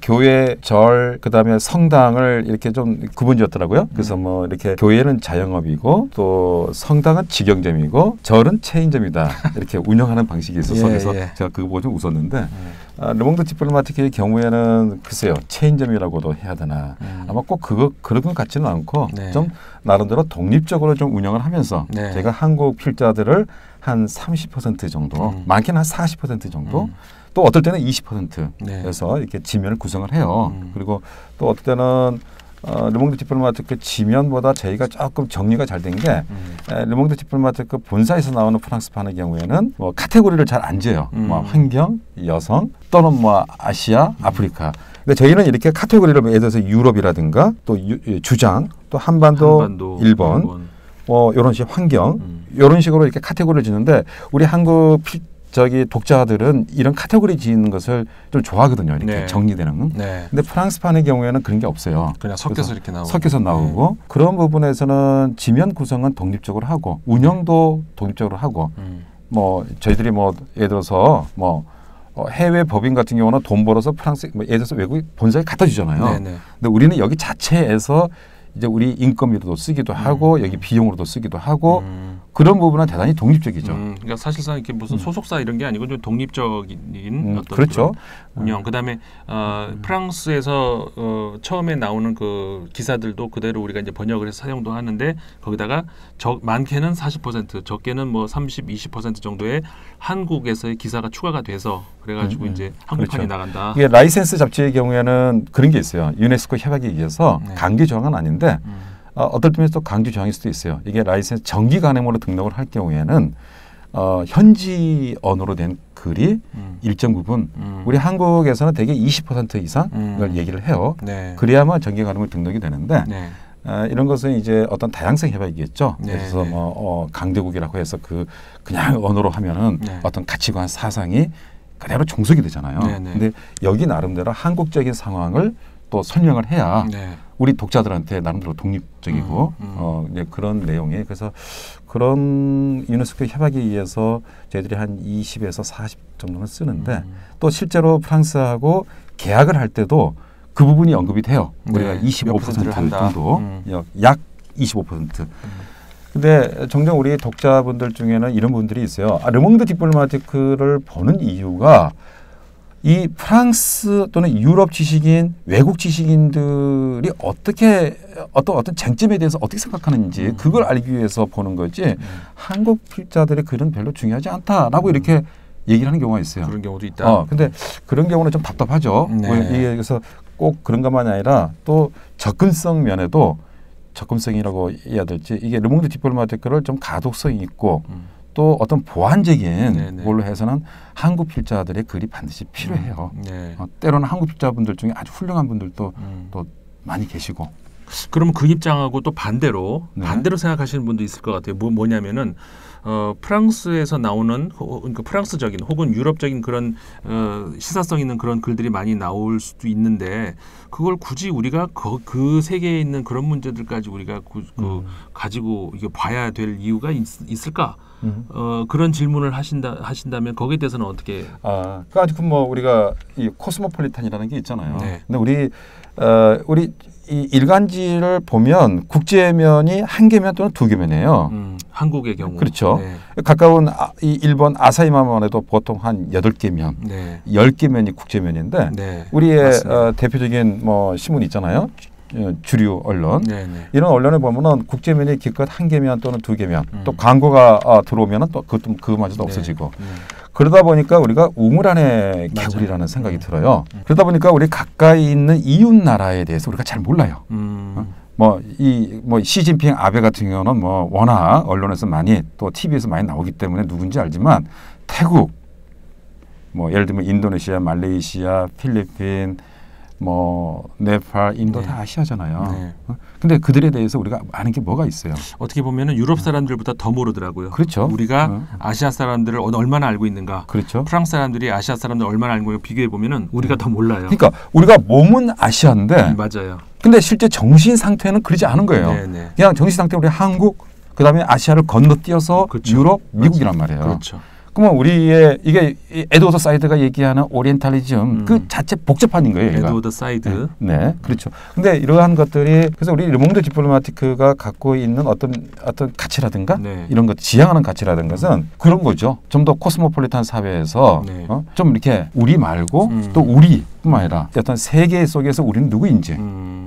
교회, 절, 그다음에 성당을 이렇게 좀 구분지었더라고요. 그래서 뭐 이렇게 교회는 자영업이고 또 성당은 직영점이고 절은 체인점이다. 이렇게 운영하는 방식이 있어서 그래서 제가 그거 보고 좀 웃었는데 르몽드 디플로마티크의 경우에는 글쎄요. 체인점이라고도 해야 되나. 아마 꼭 그런 것 같지는 않고 좀 나름대로 독립적으로 좀 운영을 하면서 제가 한국 필자들을 한 30% 정도, 많게는 한 40% 정도 또 어떨 때는 20%에서 이렇게 지면을 구성을 해요. 그리고 또 어떨 때는 르몽드 디플로마티크 지면보다 저희가 조금 정리가 잘 된 게 르몽드 디플로마티크 본사에서 나오는 프랑스판의 경우에는 뭐 카테고리를 잘 안 지어요. 뭐 환경, 여성 또는 뭐 아시아, 아프리카. 근데 저희는 이렇게 카테고리를 예를 들어서 유럽이라든가 또 주장, 또 한반도 일본 뭐 이런 식 환경 이런 식으로 이렇게 카테고리를 지는데 우리 한국 독자들은 이런 카테고리 지는 것을 좀 좋아하거든요. 이렇게 정리되는. 근데 프랑스판의 경우에는 그런 게 없어요. 그냥 섞여서 이렇게 나오고. 섞여서 나오고 그런 부분에서는 지면 구성은 독립적으로 하고 운영도 독립적으로 하고 뭐 저희들이 뭐 예를 들어서 뭐 해외 법인 같은 경우는 돈 벌어서 프랑스 뭐 예를 들어서 외국 본사에 갖다 주잖아요. 근데 우리는 여기 자체에서 이제 우리 인건비로도 쓰기도 하고 여기 비용으로도 쓰기도 하고 그런 부분은 대단히 독립적이죠. 그러니까 사실상 이렇게 무슨 소속사 이런 게 아니고 좀 독립적인 어떤 그렇죠. 운영. 그다음에 프랑스에서 처음에 나오는 그 기사들도 그대로 우리가 이제 번역을 해서 사용도 하는데 거기다가 많게는 40%, 적게는 뭐 30, 20% 정도의 한국에서의 기사가 추가가 돼서 그래가지고 이제 한국판이 나간다. 이게 라이센스 잡지의 경우에는 그런 게 있어요. 유네스코 협약에 의해서 강제 조항은 아닌데 어떨 때는 또 강제 조항일 수도 있어요. 이게 라이센스 정기 간행으로 등록을 할 경우에는 현지 언어로 된 글이 일정 부분 우리 한국에서는 대개 20% 이상을 얘기를 해요. 그래야만 정기 간행으로 등록이 되는데 이런 것은 이제 어떤 다양성 협약이겠죠. 그래서 뭐 강대국이라고 해서 그냥 언어로 하면은 어떤 가치관 사상이 그대로 종속이 되잖아요. 근데 여기 나름대로 한국적인 상황을 또 설명을 해야 네. 우리 독자들한테 나름대로 독립적이고 이제 그런 내용이 그래서 그런 유네스코 협약에 의해서 저희들이 한 20에서 40 정도는 쓰는데 또 실제로 프랑스하고 계약을 할 때도 그 부분이 언급이 돼요. 우리가 네. 25% 한다. 정도 약 25%. 근데 종종 우리 독자분들 중에는 이런 분들이 있어요. 르몽드 디플로마티크를 보는 이유가 이 프랑스 또는 유럽 지식인, 외국 지식인들이 어떻게 어떤 쟁점에 대해서 어떻게 생각하는지 그걸 알기 위해서 보는 거지 한국 필자들의 글은 별로 중요하지 않다라고 이렇게 얘기를 하는 경우가 있어요. 그런 경우도 있다. 근데 그런 경우는 좀 답답하죠. 네. 그래서 꼭 그런 것만이 아니라 또 접근성 면에도 접근성이라고 해야 될지 이게 르몽드 디플로마티크를 좀 가독성이 있고 또 어떤 보완적인 걸로 해서는 한국 필자들의 글이 반드시 필요해요. 때로는 한국 필자분들 중에 아주 훌륭한 분들도 또 많이 계시고. 그러면 그 입장하고 또 반대로 생각하시는 분도 있을 것 같아요. 뭐냐면은 프랑스에서 나오는 그러니까 프랑스적인 혹은 유럽적인 그런 시사성 있는 그런 글들이 많이 나올 수도 있는데 그걸 굳이 우리가 그 세계에 있는 그런 문제들까지 우리가 가지고 이게 봐야 될 이유가 있을까? 그런 질문을 하신다면 거기에 대해서는 어떻게? 그 아직 뭐 우리가 이 코스모폴리탄이라는 게 있잖아요. 네. 근데 우리 이 일간지를 보면 국제면이 한 개면 또는 두 개면이에요. 한국의 경우. 그렇죠. 네. 가까운 이 일본 아사히마만 해도 보통 한 8개면, 네. 10개면이 국제면인데 네. 우리의 대표적인 뭐 신문 있잖아요. 주류 언론. 네네. 이런 언론에 보면은 국제면이 기껏 한 개면 또는 두 개면 또 광고가 들어오면은 또 그것마저도 없어지고 그러다 보니까 우리가 우물안의 개구리라는 생각이 들어요. 그러다 보니까 우리 가까이 있는 이웃 나라에 대해서 우리가 잘 몰라요. 뭐 시진핑 아베 같은 경우는 뭐 워낙 언론에서 많이 또 TV에서 많이 나오기 때문에 누군지 알지만 태국 뭐 예를 들면 인도네시아, 말레이시아, 필리핀 뭐 네팔, 인도 다 아시아잖아요. 근데 그들에 대해서 우리가 아는 게 뭐가 있어요? 어떻게 보면은 유럽 사람들보다 더 모르더라고요. 그렇죠. 우리가 아시아 사람들을 얼마나 알고 있는가. 그렇죠. 프랑스 사람들이 아시아 사람들 얼마나 알고 있는가 비교해 보면은 우리가 더 몰라요. 그러니까 우리가 몸은 아시아인데 맞아요. 근데 실제 정신 상태는 그러지 않은 거예요. 네네. 그냥 정신 상태 우리 한국 그다음에 아시아를 건너뛰어서 그렇죠. 유럽, 미국이란 말이에요. 그렇죠. 그러면 우리의 이게 에드워드 사이드가 얘기하는 오리엔탈리즘 그 자체 복잡한 거예요. 에드워드 사이드. 네, 그렇죠. 근데 이러한 것들이 그래서 우리 르몽드 디플로마티크가 갖고 있는 어떤 가치라든가 이런 것 지향하는 가치라든가 것은 그런 거죠. 좀 더 코스모폴리탄 사회에서 좀 이렇게 우리 말고 또 우리뿐만 아니라 어떤 세계 속에서 우리는 누구인지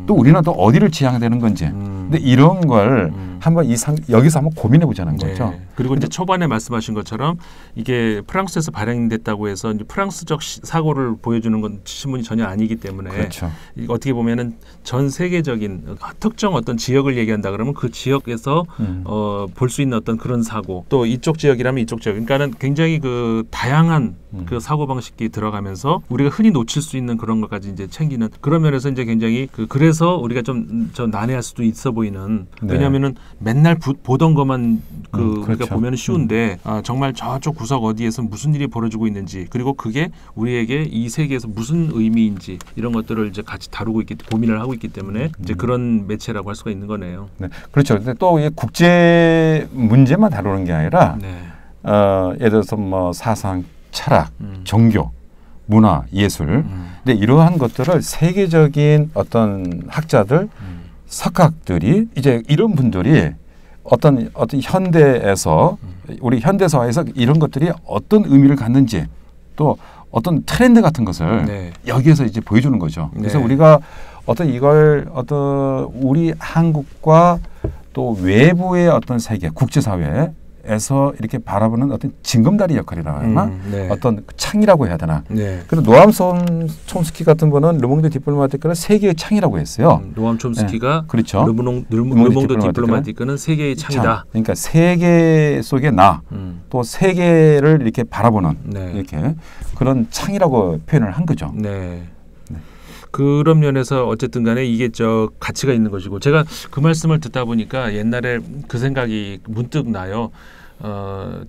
또 우리는 또 어디를 지향되는 건지 근데 이런 걸 한번 여기서 한번 고민해 보자는 거죠. 그리고 이제 초반에 말씀하신 것처럼 이게 프랑스에서 발행됐다고 해서 이제 프랑스적 사고를 보여주는 건 신문이 전혀 아니기 때문에 그렇죠. 어떻게 보면은 전 세계적인 특정 어떤 지역을 얘기한다 그러면 그 지역에서 볼 수 있는 어떤 그런 사고 또 이쪽 지역이라면 이쪽 지역 그러니까는 굉장히 그 다양한 그 사고 방식이 들어가면서 우리가 흔히 놓칠 수 있는 그런 것까지 이제 챙기는 그런 면에서 이제 굉장히 그래서 우리가 좀 난해할 수도 있어 보이는 왜냐하면은 맨날 보던 것만 우리가 그렇죠. 보면 쉬운데 정말 저쪽 구석 어디에서 무슨 일이 벌어지고 있는지 그리고 그게 우리에게 이 세계에서 무슨 의미인지 이런 것들을 이제 같이 다루고 고민을 하고 있기 때문에 이제 그런 매체라고 할 수가 있는 거네요. 네, 그렇죠. 근데 또 국제 문제만 다루는 게 아니라 예를 들어서 뭐 사상, 철학, 종교, 문화, 예술. 근데 이러한 것들을 세계적인 어떤 학자들, 석학들이 이제 이런 분들이 어떤 현대에서 우리 현대 사회에서 이런 것들이 어떤 의미를 갖는지 또 어떤 트렌드 같은 것을 여기에서 이제 보여주는 거죠. 그래서 우리가 우리 한국과 또 외부의 어떤 세계, 국제 사회에서 이렇게 바라보는 어떤 징검다리 역할이라고 하나 어떤 창이라고 해야 되나. 그래서 노암 촘스키 같은 분은 르몽드 디플로마티크는 세계의 창이라고 했어요. 노암 촘스키가 그렇죠. 르몽드 디플로마티크는 세계의 창이다. 그러니까 세계 속의 또 세계를 이렇게 바라보는 이렇게 그런 창이라고 표현을 한 거죠. 그런 면에서 어쨌든 간에 이게 가치가 있는 것이고 제가 그 말씀을 듣다 보니까 옛날에 그 생각이 문득 나요.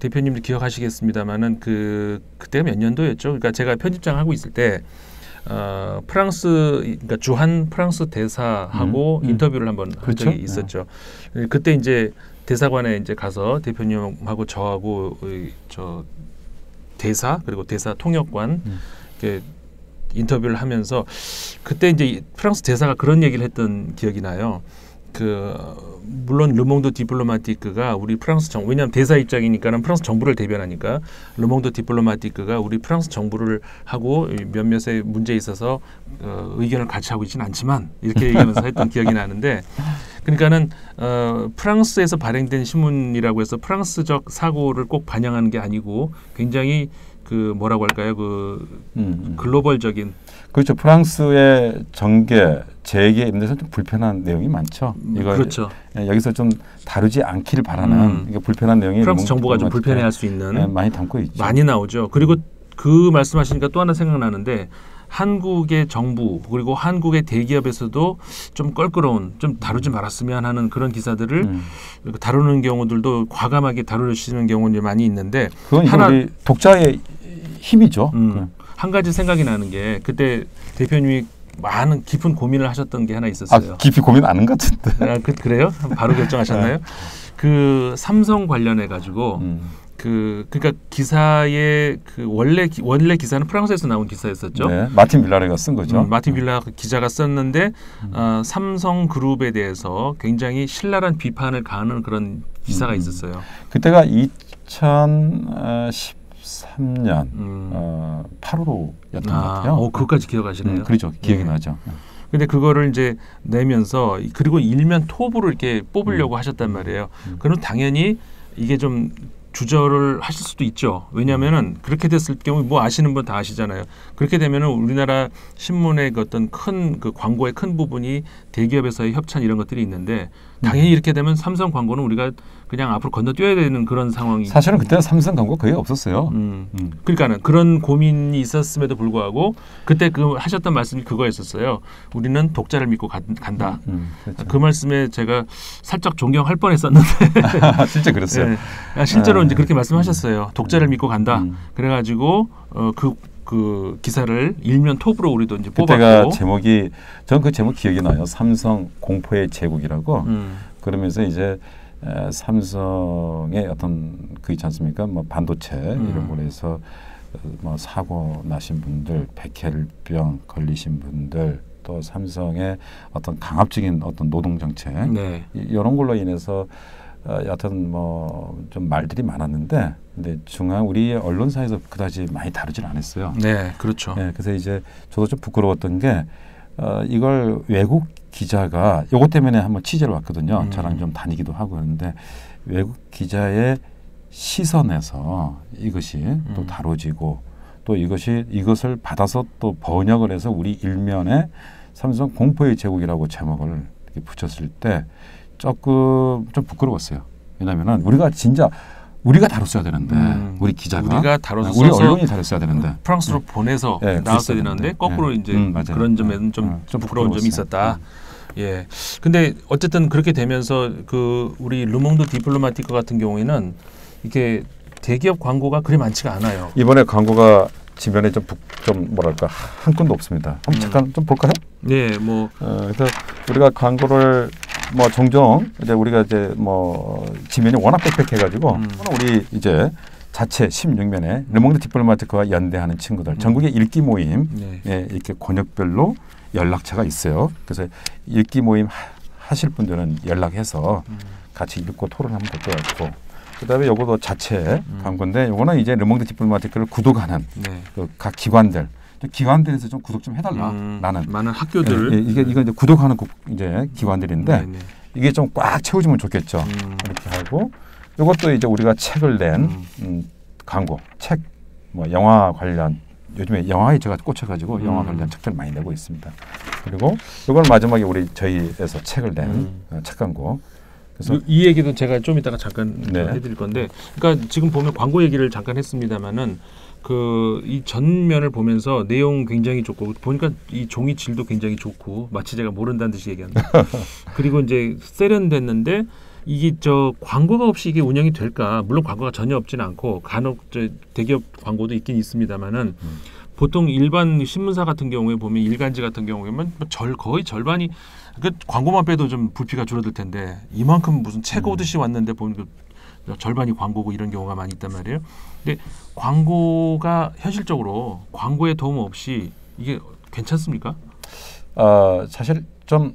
대표님도 기억하시겠습니다만은 그때가 몇 년도였죠. 그러니까 제가 편집장 하고 있을 때 프랑스 그러니까 주한 프랑스 대사하고 인터뷰를 한번 한 그렇죠? 적이 있었죠. 그때 이제 대사관에 이제 가서 대표님하고 저하고 저 대사 그리고 대사 통역관 이렇게 인터뷰를 하면서 그때 이제 프랑스 대사가 그런 얘기를 했던 기억이 나요. 물론 르몽드 디플로마티크가 우리 프랑스 왜냐하면 대사 입장이니까는 프랑스 정부를 대변하니까 르몽드 디플로마티크가 우리 프랑스 정부를 하고 몇몇의 문제에 있어서 의견을 같이 하고 있지는 않지만 이렇게 얘기하면서 했던 기억이 나는데 그러니까는 프랑스에서 발행된 신문이라고 해서 프랑스적 사고를 꼭 반영하는 게 아니고 굉장히 뭐라고 할까요? 글로벌적인 그렇죠. 프랑스의 정계, 재계 임대에서 좀 불편한 내용이 많죠. 이거 그렇죠. 여기서 좀 다루지 않기를 바라는 이게 불편한 내용이 프랑스 정부가 좀 불편해할 수 있는 많이 담고 있죠. 많이 나오죠. 그리고 그 말씀하시니까 또 하나 생각나는데 한국의 정부 그리고 한국의 대기업에서도 좀 껄끄러운 좀 다루지 말았으면 하는 그런 기사들을 다루는 경우들도 과감하게 다루시는 경우는 많이 있는데 그건 우리 독자의 힘이죠. 한 가지 생각이 나는 게 그때 대표님이 많은 깊은 고민을 하셨던 게 하나 있었어요. 깊이 고민 안 한 것 같은데. 그래요? 바로 결정하셨나요? 삼성 관련해 가지고 그러니까 기사의 원래 기사는 프랑스에서 나온 기사였었죠. 네, 마틴 빌라레가 쓴 거죠. 마틴 빌라 기자가 썼는데 삼성 그룹에 대해서 굉장히 신랄한 비판을 가하는 그런 기사가 있었어요. 그때가 2013년 8월호였던 것 같아요. 그것까지 기억하시네요. 그렇죠. 기억이 나죠. 근데 그거를 이제 내면서 그리고 일면 톱으로 이렇게 뽑으려고 하셨단 말이에요. 그럼 당연히 이게 좀 주저를 하실 수도 있죠. 왜냐하면은 그렇게 됐을 경우 뭐 아시는 분 다 아시잖아요. 그렇게 되면은 우리나라 신문의 어떤 큰 광고의 큰 부분이 대기업에서의 협찬 이런 것들이 있는데 당연히 이렇게 되면 삼성 광고는 우리가 그냥 앞으로 건너뛰어야 되는 그런 상황이 사실은 그때 삼성 광고 거의 없었어요. 그러니까는 그런 고민이 있었음에도 불구하고 그때 하셨던 말씀이 그거였었어요. 우리는 독자를 믿고 간다. 그렇죠. 그 말씀에 제가 살짝 존경할 뻔했었는데 진짜 그랬어요. 네. 실제로 이제 그렇게 말씀하셨어요. 독자를 믿고 간다. 그래가지고 그 기사를 일면 톱으로 우리도 이제 뽑았고. 그때가 제목이 저는 그 제목 기억이 나요. 삼성 공포의 제국이라고. 그러면서 이제 삼성의 어떤 있지 않습니까? 뭐 반도체 이런 걸로 해서 뭐 사고 나신 분들, 백혈병 걸리신 분들, 또 삼성의 어떤 강압적인 어떤 노동 정책 이런 걸로 인해서 여하튼 뭐 좀 말들이 많았는데 근데 우리 언론사에서 그다지 많이 다루지는 않았어요. 네, 그렇죠. 네, 그래서 이제 저도 좀 부끄러웠던 게 이걸 외국 기자가 요것 때문에 한번 취재를 왔거든요. 저랑 좀 다니기도 하고 그러는데 외국 기자의 시선에서 이것이 또 다뤄지고 또 이것을 받아서 또 번역을 해서 우리 일면에 삼성 공포의 제국이라고 제목을 이렇게 붙였을 때 조금 좀 부끄러웠어요. 왜냐하면은 우리가 다뤘어야 되는데 우리 기자가 우리 언론이 다뤘어야 되는데 프랑스로 보내서 나왔어야 되는데 거꾸로 이제 그런 점에는 좀 부끄러운 점이 있었다. 예. 근데 어쨌든 그렇게 되면서 우리 르몽드 디플로마티크 같은 경우에는 이게 대기업 광고가 그리 많지가 않아요. 이번에 광고가 지면에 좀 뭐랄까 한 건도 없습니다. 한번 잠깐 좀 볼까요? 네, 그래서 우리가 광고를 뭐 종종 우리가 지면이 워낙 빽빽해가지고 우리 이제 자체 16면에 르몽드 디플로마티크와 연대하는 친구들 전국의 읽기 모임 이렇게 권역별로 연락처가 있어요. 그래서 읽기 모임 하실 분들은 연락해서 같이 읽고 토론하면 될 것 같고 그다음에 요거도 자체 광고인데 요거는 이제 르몽드 디플로마티크를 구독하는 각 기관들에서 좀 구독 좀 해달라. 많은 학교들 이게 이제 구독하는 이제 기관들인데 이게 좀 꽉 채워지면 좋겠죠. 이렇게 하고 이것도 이제 우리가 책을 낸 광고, 책, 뭐 영화 관련 요즘에 영화에 제가 꽂혀가지고 영화 관련 책들 많이 내고 있습니다. 그리고 이건 마지막에 저희에서 책을 낸 책 광고. 그래서 이 얘기도 제가 좀 이따가 잠깐 해드릴 건데, 그러니까 지금 보면 광고 얘기를 잠깐 했습니다만은 이 전면을 보면서 내용 굉장히 좋고 보니까 이 종이 질도 굉장히 좋고 마치 제가 모른다는 듯이 얘기합니다. 그리고 이제 세련됐는데 이게 광고가 없이 이게 운영이 될까? 물론 광고가 전혀 없지는 않고 간혹 대기업 광고도 있긴 있습니다만은 보통 일반 신문사 같은 경우에 보면 일간지 같은 경우에는 거의 절반이 그 광고만 빼도 좀 부피가 줄어들 텐데 이만큼 무슨 책 오듯이 왔는데 보면 그 절반이 광고고 이런 경우가 많이 있단 말이에요. 근데 광고가 현실적으로 광고의 도움 없이 이게 괜찮습니까? 사실 좀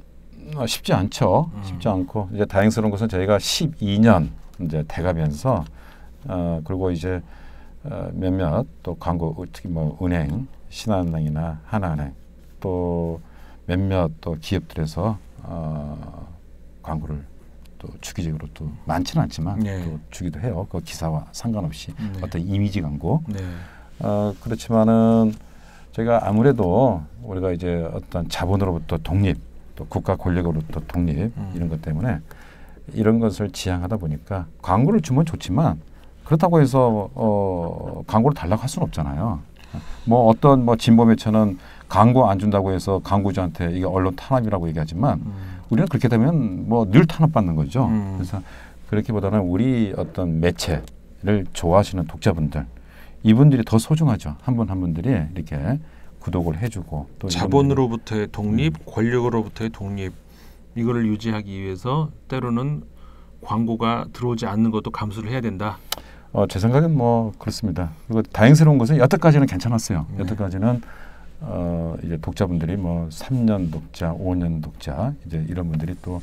쉽지 않죠. 쉽지 않고 이제 다행스러운 것은 저희가 12년 이제 돼가면서 그리고 이제 몇몇 또 광고 특히 뭐 은행, 신한은행이나 하나은행 또 몇몇 또 기업들에서 광고를 또 주기적으로 또 많지는 않지만 네. 또 주기도 해요. 그 기사와 상관없이 어떤 이미지 광고. 네. 그렇지만은 저희가 아무래도 우리가 이제 어떤 자본으로부터 독립, 또 국가 권력으로부터 독립 이런 것 때문에 이런 것을 지향하다 보니까 광고를 주면 좋지만 그렇다고 해서 광고를 달라고 할 수는 없잖아요. 뭐 어떤 뭐 진보 매체는 광고 안 준다고 해서 광고주한테 이게 언론 탄압이라고 얘기하지만 우리는 그렇게 되면 뭐 늘 탄압받는 거죠. 그래서 그렇기보다는 우리 어떤 매체를 좋아하시는 독자분들 이분들이 더 소중하죠. 한 분 한 분들이 이렇게 구독을 해주고 또 자본으로부터의 독립, 권력으로부터의 독립 이거를 유지하기 위해서 때로는 광고가 들어오지 않는 것도 감수를 해야 된다. 제 생각엔 뭐 그렇습니다. 그리고 다행스러운 것은 여태까지는 괜찮았어요. 여태까지는 이제 독자분들이 뭐 3년 독자, 5년 독자 이제 이런 분들이 또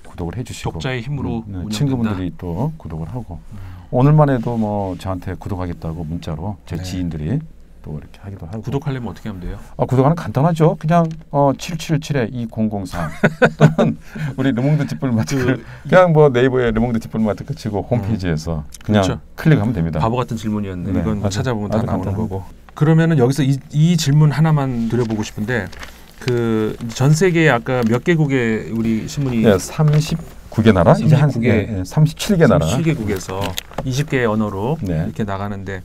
구독을 해주시고 독자의 힘으로 친구분들이 또 구독을 하고 오늘만 해도 뭐 저한테 구독하겠다고 문자로 제 지인들이 또 이렇게 하기도 하고. 구독하려면 어떻게 하면 돼요? 구독하는 간단하죠. 그냥 777-2004 또는 우리 르몽드 디플로마티크 그냥 뭐 네이버에 르몽드 디플로마티크 치고 홈페이지에서 그냥 그렇죠. 클릭하면 됩니다. 바보 같은 질문이었네. 네, 이건 찾아보면 다 나오는 간단한 거고. 그러면은 여기서 이 질문 하나만 드려보고 싶은데 그 전 세계에 아까 몇 개국의 우리 신문이 39개 나라 이제 한 37개 나라 37개국에서 20개의 언어로 네. 이렇게 나가는데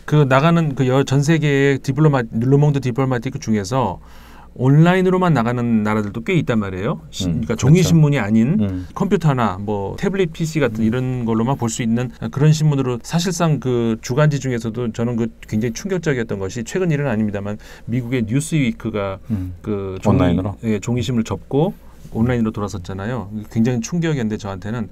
그 나가는 그 전 세계의 르몽드 디플로마티크 중에서 온라인으로만 나가는 나라들도 꽤 있단 말이에요. 그러니까 종이 그렇죠. 신문이 아닌 컴퓨터나 뭐 태블릿 PC 같은 이런 걸로만 볼 수 있는 그런 신문으로 사실상 그 주간지 중에서도 저는 그 굉장히 충격적이었던 것이 최근 일은 아닙니다만 미국의 뉴스위크가 그 온라인으로 종이 신문을 접고 온라인으로 돌아섰잖아요. 굉장히 충격이었는데 저한테는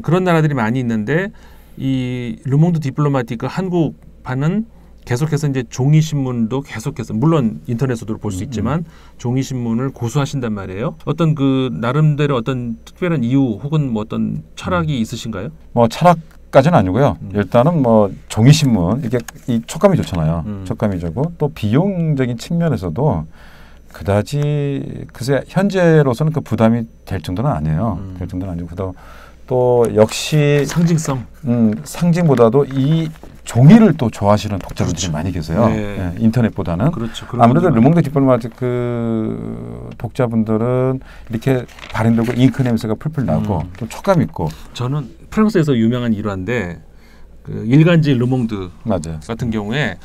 그런 나라들이 많이 있는데 이 르몽드 디플로마티크 한국판은 계속해서 이제 종이 신문도 계속해서 물론 인터넷으로도 볼 수 있지만 종이 신문을 고수하신단 말이에요. 어떤 그 나름대로 어떤 특별한 이유 혹은 뭐 어떤 철학이 있으신가요? 뭐 철학까지는 아니고요. 일단은 뭐 종이 신문 이게 이 촉감이 좋잖아요. 촉감이 좋고 또 비용적인 측면에서도 그다지 글쎄 현재로서는 그 부담이 될 정도는 아니에요. 될 정도는 아니고 또 역시 상징성. 상징보다도 이 종이를 또 좋아하시는 독자분들이 그렇죠. 많이 계세요. 네. 네, 인터넷보다는. 그렇죠. 아무래도 르몽드 디플로마티크 그 독자분들은 이렇게 발행되고 잉크 냄새가 풀풀 나고 또 촉감 있고. 저는 프랑스에서 유명한 일화인데 그 일간지 르몽드 맞아요. 같은 경우에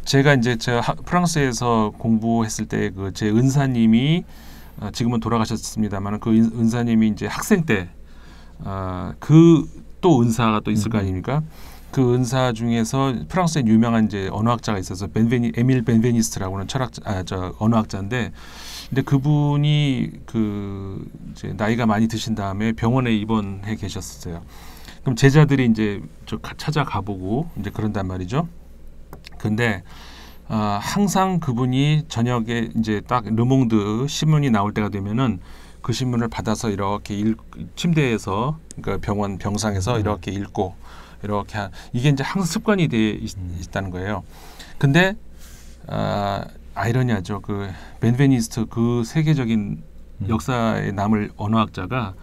제가 이제 프랑스에서 공부했을 때 그 제 은사님이 지금은 돌아가셨습니다만 그 은사님이 이제 학생 때 그 또 은사가 또 있을 거 아닙니까? 그 은사 중에서 프랑스에 유명한 이제 언어학자가 있어서 에밀 벤베니스트라고는 언어학자인데, 근데 그분이 그 이제 나이가 많이 드신 다음에 병원에 입원해 계셨어요. 그럼 제자들이 이제 찾아가 보고 이제 그런단 말이죠. 근데 항상 그분이 저녁에 이제 딱 르몽드 신문이 나올 때가 되면은 그 신문을 받아서 이렇게 침대에서 그러니까 병상에서 이렇게 읽고 이렇게 이게 이제 항상 습관이 돼 있다는 거예요. 근데 아이러니하죠. 그 벤베니스트 그 세계적인 역사에 남을 언어학자가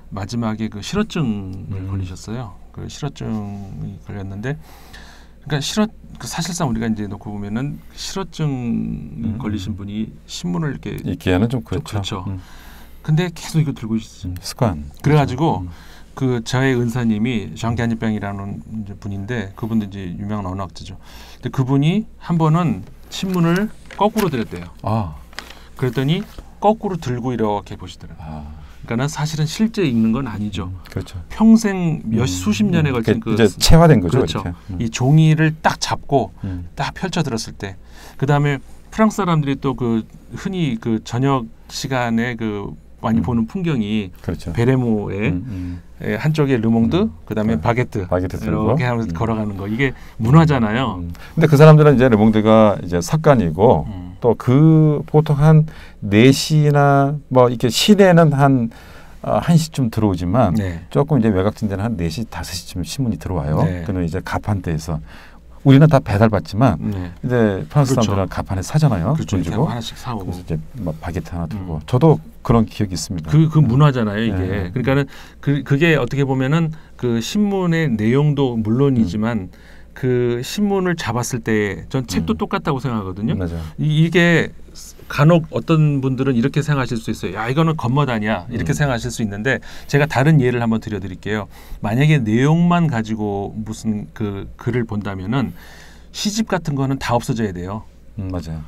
마지막에 그 실어증을 걸리셨어요. 그 실어증이 걸렸는데, 그러니까 사실상 우리가 이제 놓고 보면은 실어증 걸리신 분이 신문을 이렇게 읽기에는 좀 그렇죠. 근데 계속 이거 들고 있어요. 습관. 그래가지고 그 저의 은사님이 장 갸니병이라는 분인데 그분도 이제 유명한 언어학자죠. 근데 그분이 한 번은 신문을 거꾸로 들었대요. 그랬더니 거꾸로 들고 이렇게 보시더라고요. 그러니까는 사실은 실제 읽는 건 아니죠. 그렇죠. 평생 수십 년에 걸친 그 이제 체화된 거죠. 그렇죠. 이렇게. 이 종이를 딱 잡고 딱 펼쳐 들었을 때, 그 다음에 프랑스 사람들이 또 그 흔히 그 저녁 시간에 그 많이 보는 풍경이 그렇죠. 베레모의 한쪽에 르몽드, 그다음에 바게트 들고 이렇게 하면서 걸어가는 거, 이게 문화잖아요. 근데 그 사람들은 이제 르몽드가 이제 석간이고 또 그 보통 한 4시나 뭐 이렇게 시내는 한 1시쯤 들어오지만 네. 조금 이제 외곽진 데는 한 4시, 5시쯤 신문이 들어와요. 네. 그는 이제 가판대에서 우리는 다 배달받지만 네. 이제 프랑스 그렇죠. 사람들은 가판에 사잖아요. 그렇죠. 돈 이렇게 주고. 하나씩 사오고. 그래서 이제 막 바게트 하나 들고. 저도 그런 기억이 있습니다. 그 문화잖아요, 이게. 네. 그러니까는 그게 어떻게 보면은 그 신문의 내용도 물론이지만 그 신문을 잡았을 때 전 책도 똑같다고 생각하거든요. 맞아요. 이게 간혹 어떤 분들은 이렇게 생각하실 수 있어요. 야, 이거는 겉멋 아니야, 이렇게 생각하실 수 있는데, 제가 다른 예를 한번 드려드릴게요. 만약에 내용만 가지고 무슨 그 글을 본다면은 시집 같은 거는 다 없어져야 돼요. 맞아요.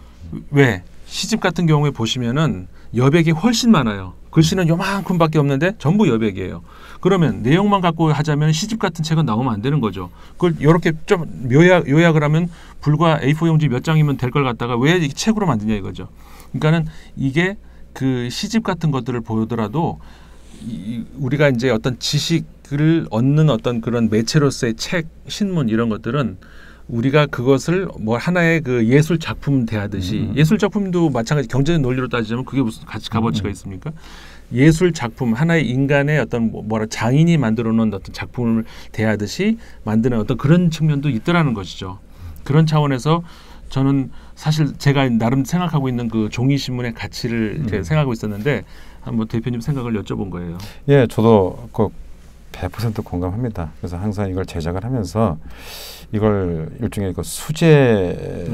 왜? 시집 같은 경우에 보시면은 여백이 훨씬 많아요. 글씨는 요만큼밖에 없는데 전부 여백이에요. 그러면 내용만 갖고 하자면 시집 같은 책은 나오면 안 되는 거죠. 그걸 이렇게 좀 요약을 하면 불과 A4 용지 몇 장이면 될 걸 갖다가 왜 이게 책으로 만드냐 이거죠. 그러니까는 이게 그 시집 같은 것들을 보더라도 우리가 이제 어떤 지식을 얻는 어떤 그런 매체로서의 책, 신문 이런 것들은 우리가 그것을 뭐 하나의 그 예술 작품 대하듯이, 예술 작품도 마찬가지 경제적 논리로 따지자면 그게 무슨 값어치가 있습니까? 예술 작품, 하나의 인간의 어떤 뭐라 장인이 만들어 놓은 어떤 작품을 대하듯이 만드는 어떤 그런 측면도 있더라는 것이죠. 그런 차원에서 저는 사실 제가 나름 생각하고 있는 그 종이 신문의 가치를 이렇게 생각하고 있었는데, 한번 대표님 생각을 여쭤본 거예요. 예, 저도 꼭 100% 공감합니다. 그래서 항상 이걸 제작을 하면서 이걸 일종의 그 수제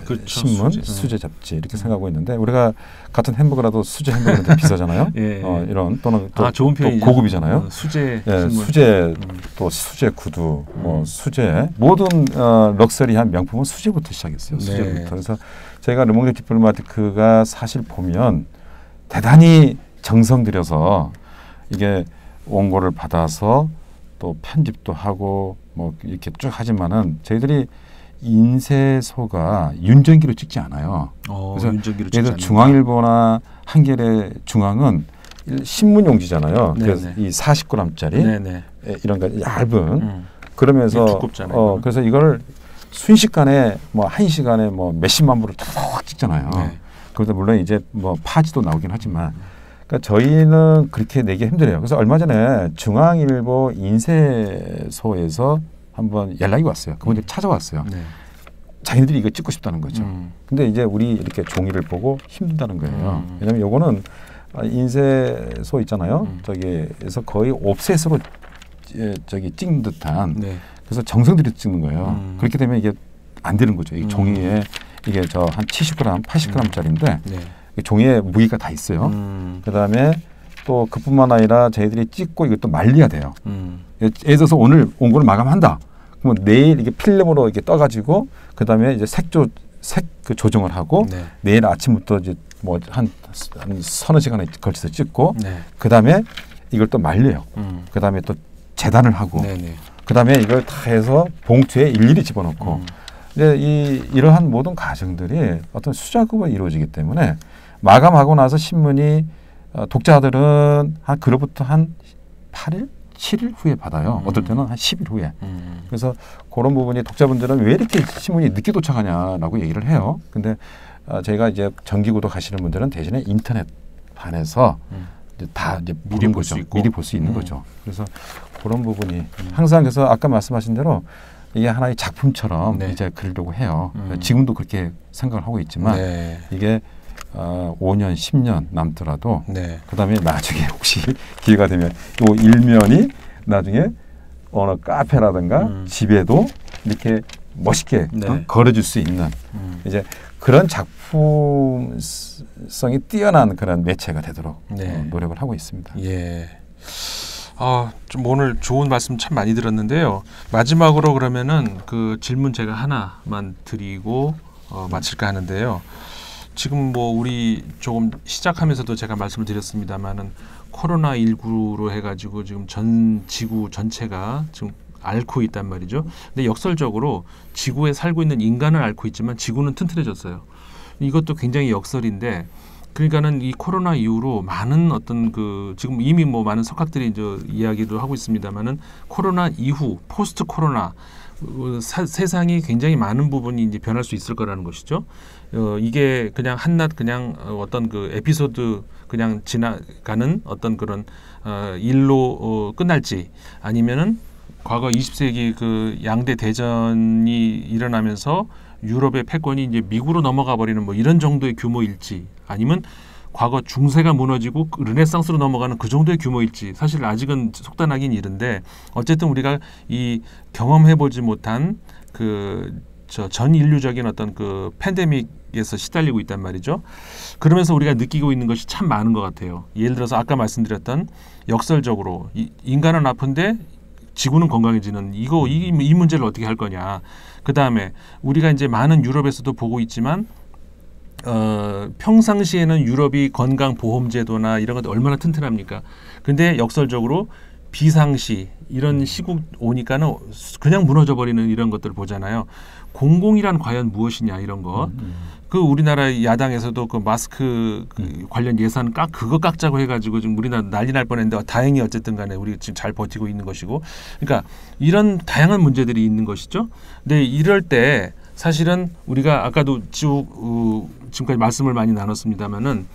그렇죠. 신문, 수제 잡지 이렇게 생각하고 있는데, 우리가 같은 햄버거라도 수제 햄버거는 좀 비싸잖아요. 예. 이런 또는 좋은 또 고급이잖아요. 수제 예, 신문. 수제 또 수제 구두, 뭐 수제 모든 럭셔리한 명품은 수제부터 시작했어요. 수제부터. 네. 그래서 저희가 르몽드 디플로마티크가 사실 보면 대단히 정성 들여서 이게 원고를 받아서 또 편집도 하고 뭐 이렇게 쭉 하지만은 저희들이 인쇄소가 윤전기로 찍지 않아요. 그래서 윤전기로 찍지 예를 들어 중앙일보나 한겨레 중앙은 신문 용지잖아요. 네네. 그래서 이 40g짜리 네네. 이런 거 얇은 그러면서 두껍잖아요. 그래서 이걸 순식간에 뭐 1시간에 뭐 몇십만 부를 탁 찍잖아요. 네. 그래서 물론 이제 뭐 파지도 나오긴 하지만, 그러니까 저희는 그렇게 내기 힘들어요. 그래서 얼마 전에 중앙일보 인쇄소에서 한번 연락이 왔어요. 그분들이 찾아왔어요. 네. 자기들이 이거 찍고 싶다는 거죠. 근데 이제 우리 이렇게 종이를 보고 힘든다는 거예요. 왜냐하면 요거는 인쇄소 있잖아요. 저기에서 거의 옵셋으로 저기 찍는 듯한. 네. 그래서 정성 들여 찍는 거예요. 그렇게 되면 이게 안 되는 거죠. 이 종이에 이게 저 한 70g, 80g짜리인데 네. 종이에 무게가 다 있어요. 그다음에 또 그뿐만 아니라 저희들이 찍고 이것도 말려야 돼요. 예를 들어서 오늘 원고를 마감한다. 그러면 내일 이게 필름으로 이렇게 떠가지고 그다음에 이제 색 그 조정을 하고 네. 내일 아침부터 이제 뭐 한 서너 시간에 걸쳐서 찍고 네. 그다음에 이걸 또 말려요. 그다음에 또 재단을 하고 네네. 그다음에 이걸 다 해서 봉투에 일일이 집어넣고 이제 이러한 모든 과정들이 어떤 수작업으로 이루어지기 때문에 마감하고 나서 신문이 독자들은 그로부터 한 8일, 7일 후에 받아요. 어떨 때는 한 10일 후에. 그래서 그런 부분이 독자분들은 왜 이렇게 신문이 늦게 도착하냐라고 얘기를 해요. 근데 저희가 이제 정기구독 하시는 분들은 대신에 인터넷판에서 이제 다 이제 미리 볼 수 있고. 미리 볼 수 있는 거죠. 그래서 그런 부분이 항상, 그래서 아까 말씀하신 대로 이게 하나의 작품처럼 네. 이제 그리려고 해요. 지금도 그렇게 생각을 하고 있지만 네. 이게 5년, 10년 남더라도 네. 그다음에 나중에 혹시 기회가 되면 이 일면이 나중에 어느 카페라든가 집에도 이렇게 멋있게 네. 걸어줄 수 있는 이제 그런 작품성이 뛰어난 그런 매체가 되도록 네. 노력을 하고 있습니다. 예. 좀 오늘 좋은 말씀 참 많이 들었는데요. 마지막으로 그러면은 그 질문 제가 하나만 드리고 마칠까 하는데요. 지금 뭐 우리 조금 시작하면서도 제가 말씀을 드렸습니다만은 코로나19로 해가지고 지금 전 지구 전체가 지금 앓고 있단 말이죠. 근데 역설적으로 지구에 살고 있는 인간을 앓고 있지만 지구는 튼튼해졌어요. 이것도 굉장히 역설인데, 그러니까는 이 코로나 이후로 많은 어떤 그 지금 이미 뭐 많은 석학들이 이제 이야기도 하고 있습니다만은 코로나 이후 포스트 코로나 세상이 굉장히 많은 부분이 이제 변할 수 있을 거라는 것이죠. 이게 그냥 한낱 그냥 어떤 그 에피소드 그냥 지나가는 어떤 그런 일로 끝날지, 아니면은 과거 20세기 그 양대 대전이 일어나면서 유럽의 패권이 이제 미국으로 넘어가 버리는 뭐 이런 정도의 규모일지, 아니면 과거 중세가 무너지고 르네상스로 넘어가는 그 정도의 규모일지, 사실 아직은 속단하긴 이른데, 어쨌든 우리가 이 경험해보지 못한 그 전 인류적인 어떤 그 팬데믹에서 시달리고 있단 말이죠. 그러면서 우리가 느끼고 있는 것이 참 많은 것 같아요. 예를 들어서 아까 말씀드렸던 역설적으로 인간은 아픈데 지구는 건강해지는 이 문제를 어떻게 할 거냐. 그 다음에 우리가 이제 많은 유럽에서도 보고 있지만 평상시에는 유럽이 건강보험제도나 이런 것도 얼마나 튼튼합니까? 근데 역설적으로 비상시 이런 시국 오니까는 그냥 무너져 버리는 이런 것들을 보잖아요. 공공이란 과연 무엇이냐 이런 것. 그 우리나라 야당에서도 그 마스크 관련 예산 그거 깎자고 해가지고 지금 우리나라 난리 날 뻔했는데 다행히 어쨌든 간에 우리 지금 잘 버티고 있는 것이고. 그러니까 이런 다양한 문제들이 있는 것이죠. 근데 이럴 때 사실은 우리가 아까도 지금까지 말씀을 많이 나눴습니다마는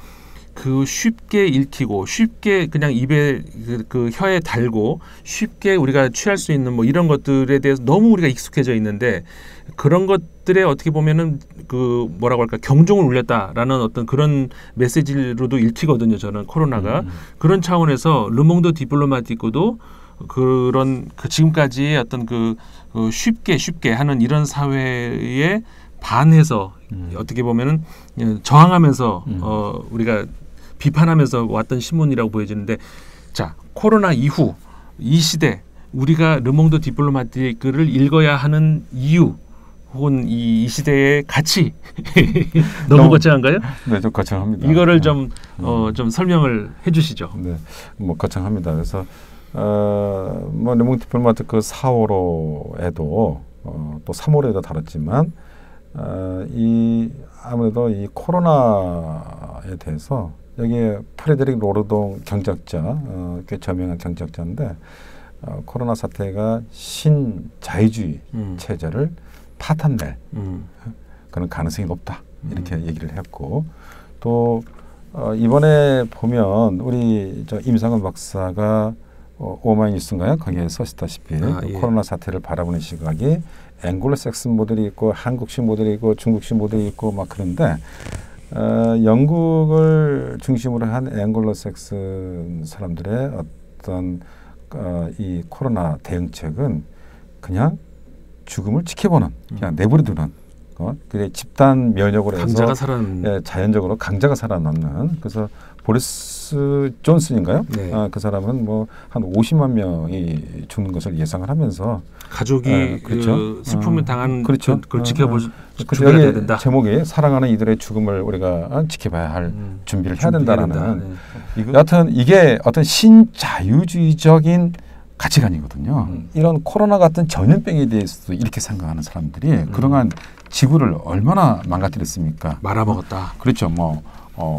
그 쉽게 읽히고 쉽게 그냥 입에 그 혀에 달고 쉽게 우리가 취할 수 있는 뭐 이런 것들에 대해서 너무 우리가 익숙해져 있는데, 그런 것들에 어떻게 보면은 그 뭐라고 할까, 경종을 울렸다라는 어떤 그런 메시지로도 읽히거든요. 저는 코로나가 그런 차원에서 르몽드 디플로마티코도 그런 그 지금까지의 어떤 그 쉽게 하는 이런 사회에 반해서 어떻게 보면은 저항하면서 우리가 비판하면서 왔던 신문이라고 보여지는데, 자, 코로나 이후 이 시대 우리가 르몽드 디플로마티크를 읽어야 하는 이유 혹은 이 시대의 가치 너무 거창한가요? 네, 좀 거창합니다. 이거를 좀 설명을 해주시죠. 네, 뭐 거창합니다. 그래서 뭐 르몽드 디플로마티크 4호로에도 또 3호로에도 다뤘지만 이 아무래도 이 코로나에 대해서 여기에 프레데릭 로르동 경제학자, 꽤 저명한 경제학자인데 코로나 사태가 신자유주의 체제를 파탄낼 그런 가능성이 높다 이렇게 얘기를 했고, 또 이번에 보면 우리 임상훈 박사가 오마이뉴스인가요? 거기에 썼다시피 예. 코로나 사태를 바라보는 시각이 앵글로색슨 모델이 있고 한국식 모델이 있고 중국식 모델이 있고 막 그런데 영국을 중심으로 한 앵글로색슨 사람들의 어떤 이 코로나 대응책은 그냥 죽음을 지켜보는, 그냥 내버려두는, 그게 집단 면역으로 해서 자연적으로 강자가 살아남는. 그래서 보리스 존슨인가요? 네. 그 사람은 뭐 한 50만 명이 죽는 것을 예상을 하면서 가족이 그렇죠? 슬픔을 당한 그렇죠? 그걸 지켜볼 준비가 해야 된다. 제목이 사랑하는 이들의 죽음을 우리가 지켜봐야 할 준비를 해야 된다라는. 네. 여하튼 이게 어떤 신자유주의적인 가치관이거든요. 이런 코로나 같은 전염병에 대해서도 이렇게 생각하는 사람들이 그동안 지구를 얼마나 망가뜨렸습니까? 말아먹었다. 그렇죠. 뭐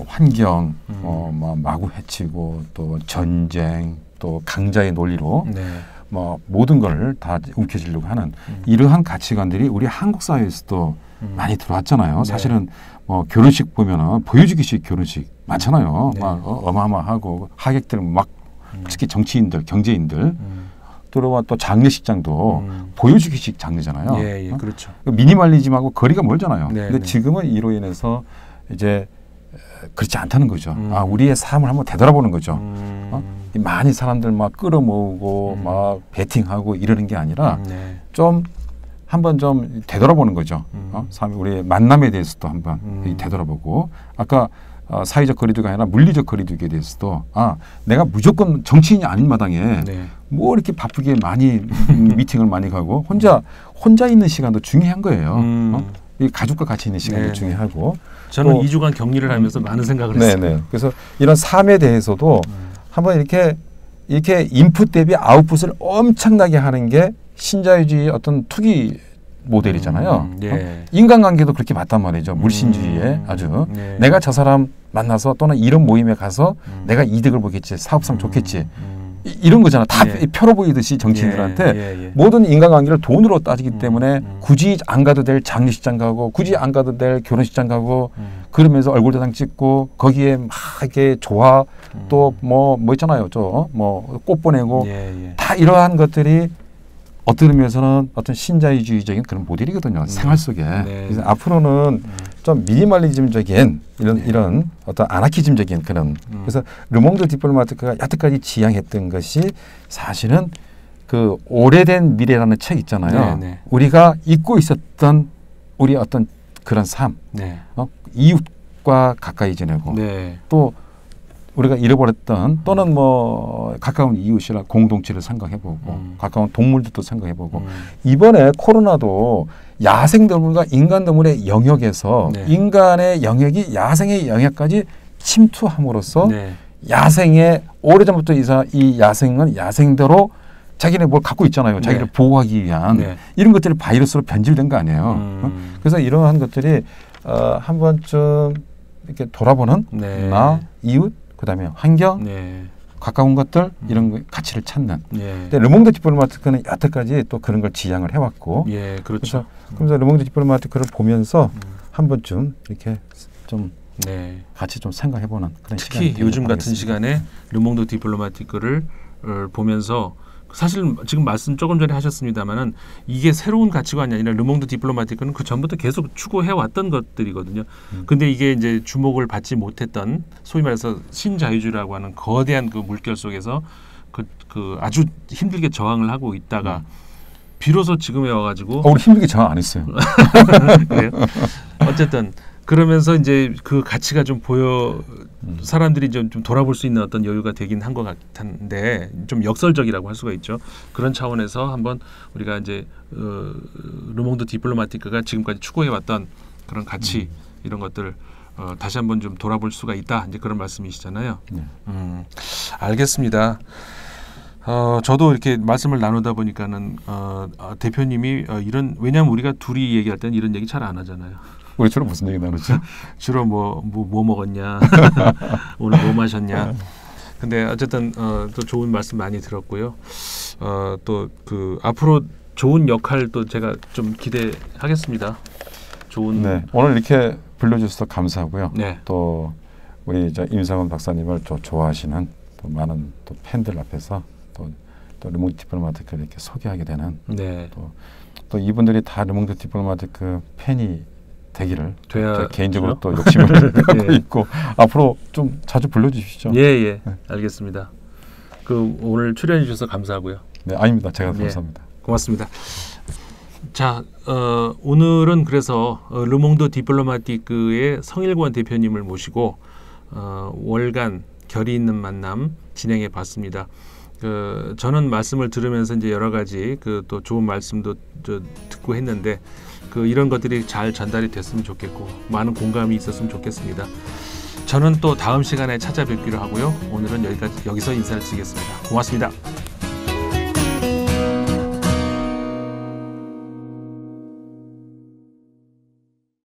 환경, 뭐 마구 해치고 또 전쟁, 또 강자의 논리로 네. 뭐 모든 걸 다 움켜쥐려고 하는 이러한 가치관들이 우리 한국 사회에서도 많이 들어왔잖아요. 네. 사실은 뭐 결혼식 보면은 보여주기식 결혼식 많잖아요. 네. 막 어마어마하고 하객들 막 특히 정치인들, 경제인들 들어와 또 장례식장도 보여주기식 장례잖아요. 예, 그렇죠. 미니멀리즘하고 거리가 멀잖아요. 네, 근데 네. 지금은 이로 인해서 이제 그렇지 않다는 거죠. 우리의 삶을 한번 되돌아보는 거죠. 많이 사람들 막 끌어모으고 막 베팅하고 이러는 게 아니라 네. 좀 한번 좀 되돌아보는 거죠. 우리의 만남에 대해서도 한번 되돌아보고, 아까 사회적 거리두기가 아니라 물리적 거리두기에 대해서도 내가 무조건 정치인이 아닌 마당에 네. 뭐 이렇게 바쁘게 많이 미팅을 많이 가고 혼자 있는 시간도 중요한 거예요. 이 가족과 같이 있는 시간도 네. 중요하고. 저는 또 2주간 격리를 하면서 많은 생각을 네네. 했습니다. 그래서 이런 삶에 대해서도 한번 이렇게 인풋 대비 아웃풋을 엄청나게 하는 게 신자유주의 어떤 투기 모델이잖아요. 예. 인간관계도 그렇게 맞단 말이죠. 물신주의에 아주 예. 내가 저 사람 만나서 또는 이런 모임에 가서 내가 이득을 보겠지, 사업상 좋겠지. 이런 거잖아. 다 예. 펴로 보이듯이 정치인들한테 예. 모든 인간관계를 돈으로 따지기 때문에 굳이 안 가도 될 장례식장 가고 굳이 안 가도 될 결혼식장 가고 그러면서 얼굴도장 찍고 거기에 막 이렇게 좋아 또 뭐 있잖아요. 뭐 꽃 보내고 예. 다 이러한 것들이 어떤 의미에서는 어떤 신자유주의적인 그런 모델이거든요. 생활 속에. 그래서 앞으로는 좀 미니멀리즘적인 이런 어떤 아나키즘적인 그런 그래서 르몽드 디플로마티크가 여태까지 지향했던 것이 사실은 그 오래된 미래라는 책 있잖아요. 네. 우리가 잊고 있었던 우리 어떤 그런 삶, 네. 이웃과 가까이 지내고 네. 또 우리가 잃어버렸던 또는 뭐 가까운 이웃이나 공동체를 생각해보고 가까운 동물들도 생각해보고 이번에 코로나도 야생동물과 인간동물의 영역에서 네. 인간의 영역이 야생의 영역까지 침투함으로써 네. 야생의 오래전부터 이 야생은 야생대로 자기네 뭘 갖고 있잖아요. 자기를 네. 보호하기 위한 네. 이런 것들이 바이러스로 변질된 거 아니에요. 그래서 이러한 것들이 한 번쯤 이렇게 돌아보는 네. 나, 이웃, 그다음에 환경, 네. 가까운 것들 이런 가치를 찾는. 네. 근데 르몽드 디플로마티크는 여태까지 또 그런 걸 지향을 해왔고. 예, 그렇죠. 그래서 르몽드 디플로마티크를 보면서 한 번쯤 이렇게 좀 네. 같이 좀 생각해보는 그런 특히 시간이 요즘 같은 되겠습니다. 시간에 르몽드 디플로마티크를 보면서 사실 지금 말씀 조금 전에 하셨습니다마는 이게 새로운 가치관이 아니라 르몽드 디플로마티크는 그 전부터 계속 추구해 왔던 것들이거든요. 근데 이게 이제 주목을 받지 못했던 소위 말해서 신자유주의라고 하는 거대한 그 물결 속에서 그 아주 힘들게 저항을 하고 있다가 비로소 지금에 와가지고 우리 힘들게 저항 안 했어요. 그래요? 어쨌든 그러면서 이제 그 가치가 좀 사람들이 좀 돌아볼 수 있는 어떤 여유가 되긴 한 것 같은데 좀 역설적이라고 할 수가 있죠. 그런 차원에서 한번 우리가 이제 르몽드 디플로마티크가 지금까지 추구해왔던 그런 가치 이런 것들 다시 한번 좀 돌아볼 수가 있다. 이제 그런 말씀이시잖아요. 네. 알겠습니다. 저도 이렇게 말씀을 나누다 보니까는 대표님이 왜냐하면 우리가 둘이 얘기할 때는 이런 얘기 잘 안 하잖아요. 우리 주로 무슨 얘기 나누죠? 주로 뭐 먹었냐, 오늘 뭐 마셨냐. 근데 어쨌든 또 좋은 말씀 많이 들었고요. 또 그 앞으로 좋은 역할 또 제가 좀 기대하겠습니다. 좋은. 네, 오늘 이렇게 불러주셔서 감사하고요. 네. 또 우리 임상훈 박사님을 좋아하시는 또 많은 또 팬들 앞에서 또 르몽드 디플로마티크를 이렇게 소개하게 되는. 네. 또 이분들이 다 르몽드 디플로마티크 팬이 되기를 개인적으로 그렇죠? 또 욕심을 갖고 있고 앞으로 좀 자주 불러주시죠. 예. 알겠습니다. 오늘 출연해 주셔서 감사하고요. 네, 아닙니다. 제가 감사합니다. 고맙습니다. 자, 오늘은 그래서 르몽드 디플로마티크의 성일권 대표님을 모시고 월간 결의 있는 만남 진행해 봤습니다. 저는 말씀을 들으면서 이제 여러 가지 또 좋은 말씀도 듣고 했는데 이런 것들이 잘 전달이 됐으면 좋겠고 많은 공감이 있었으면 좋겠습니다. 저는 또 다음 시간에 찾아뵙기로 하고요. 오늘은 여기서 인사를 드리겠습니다. 고맙습니다.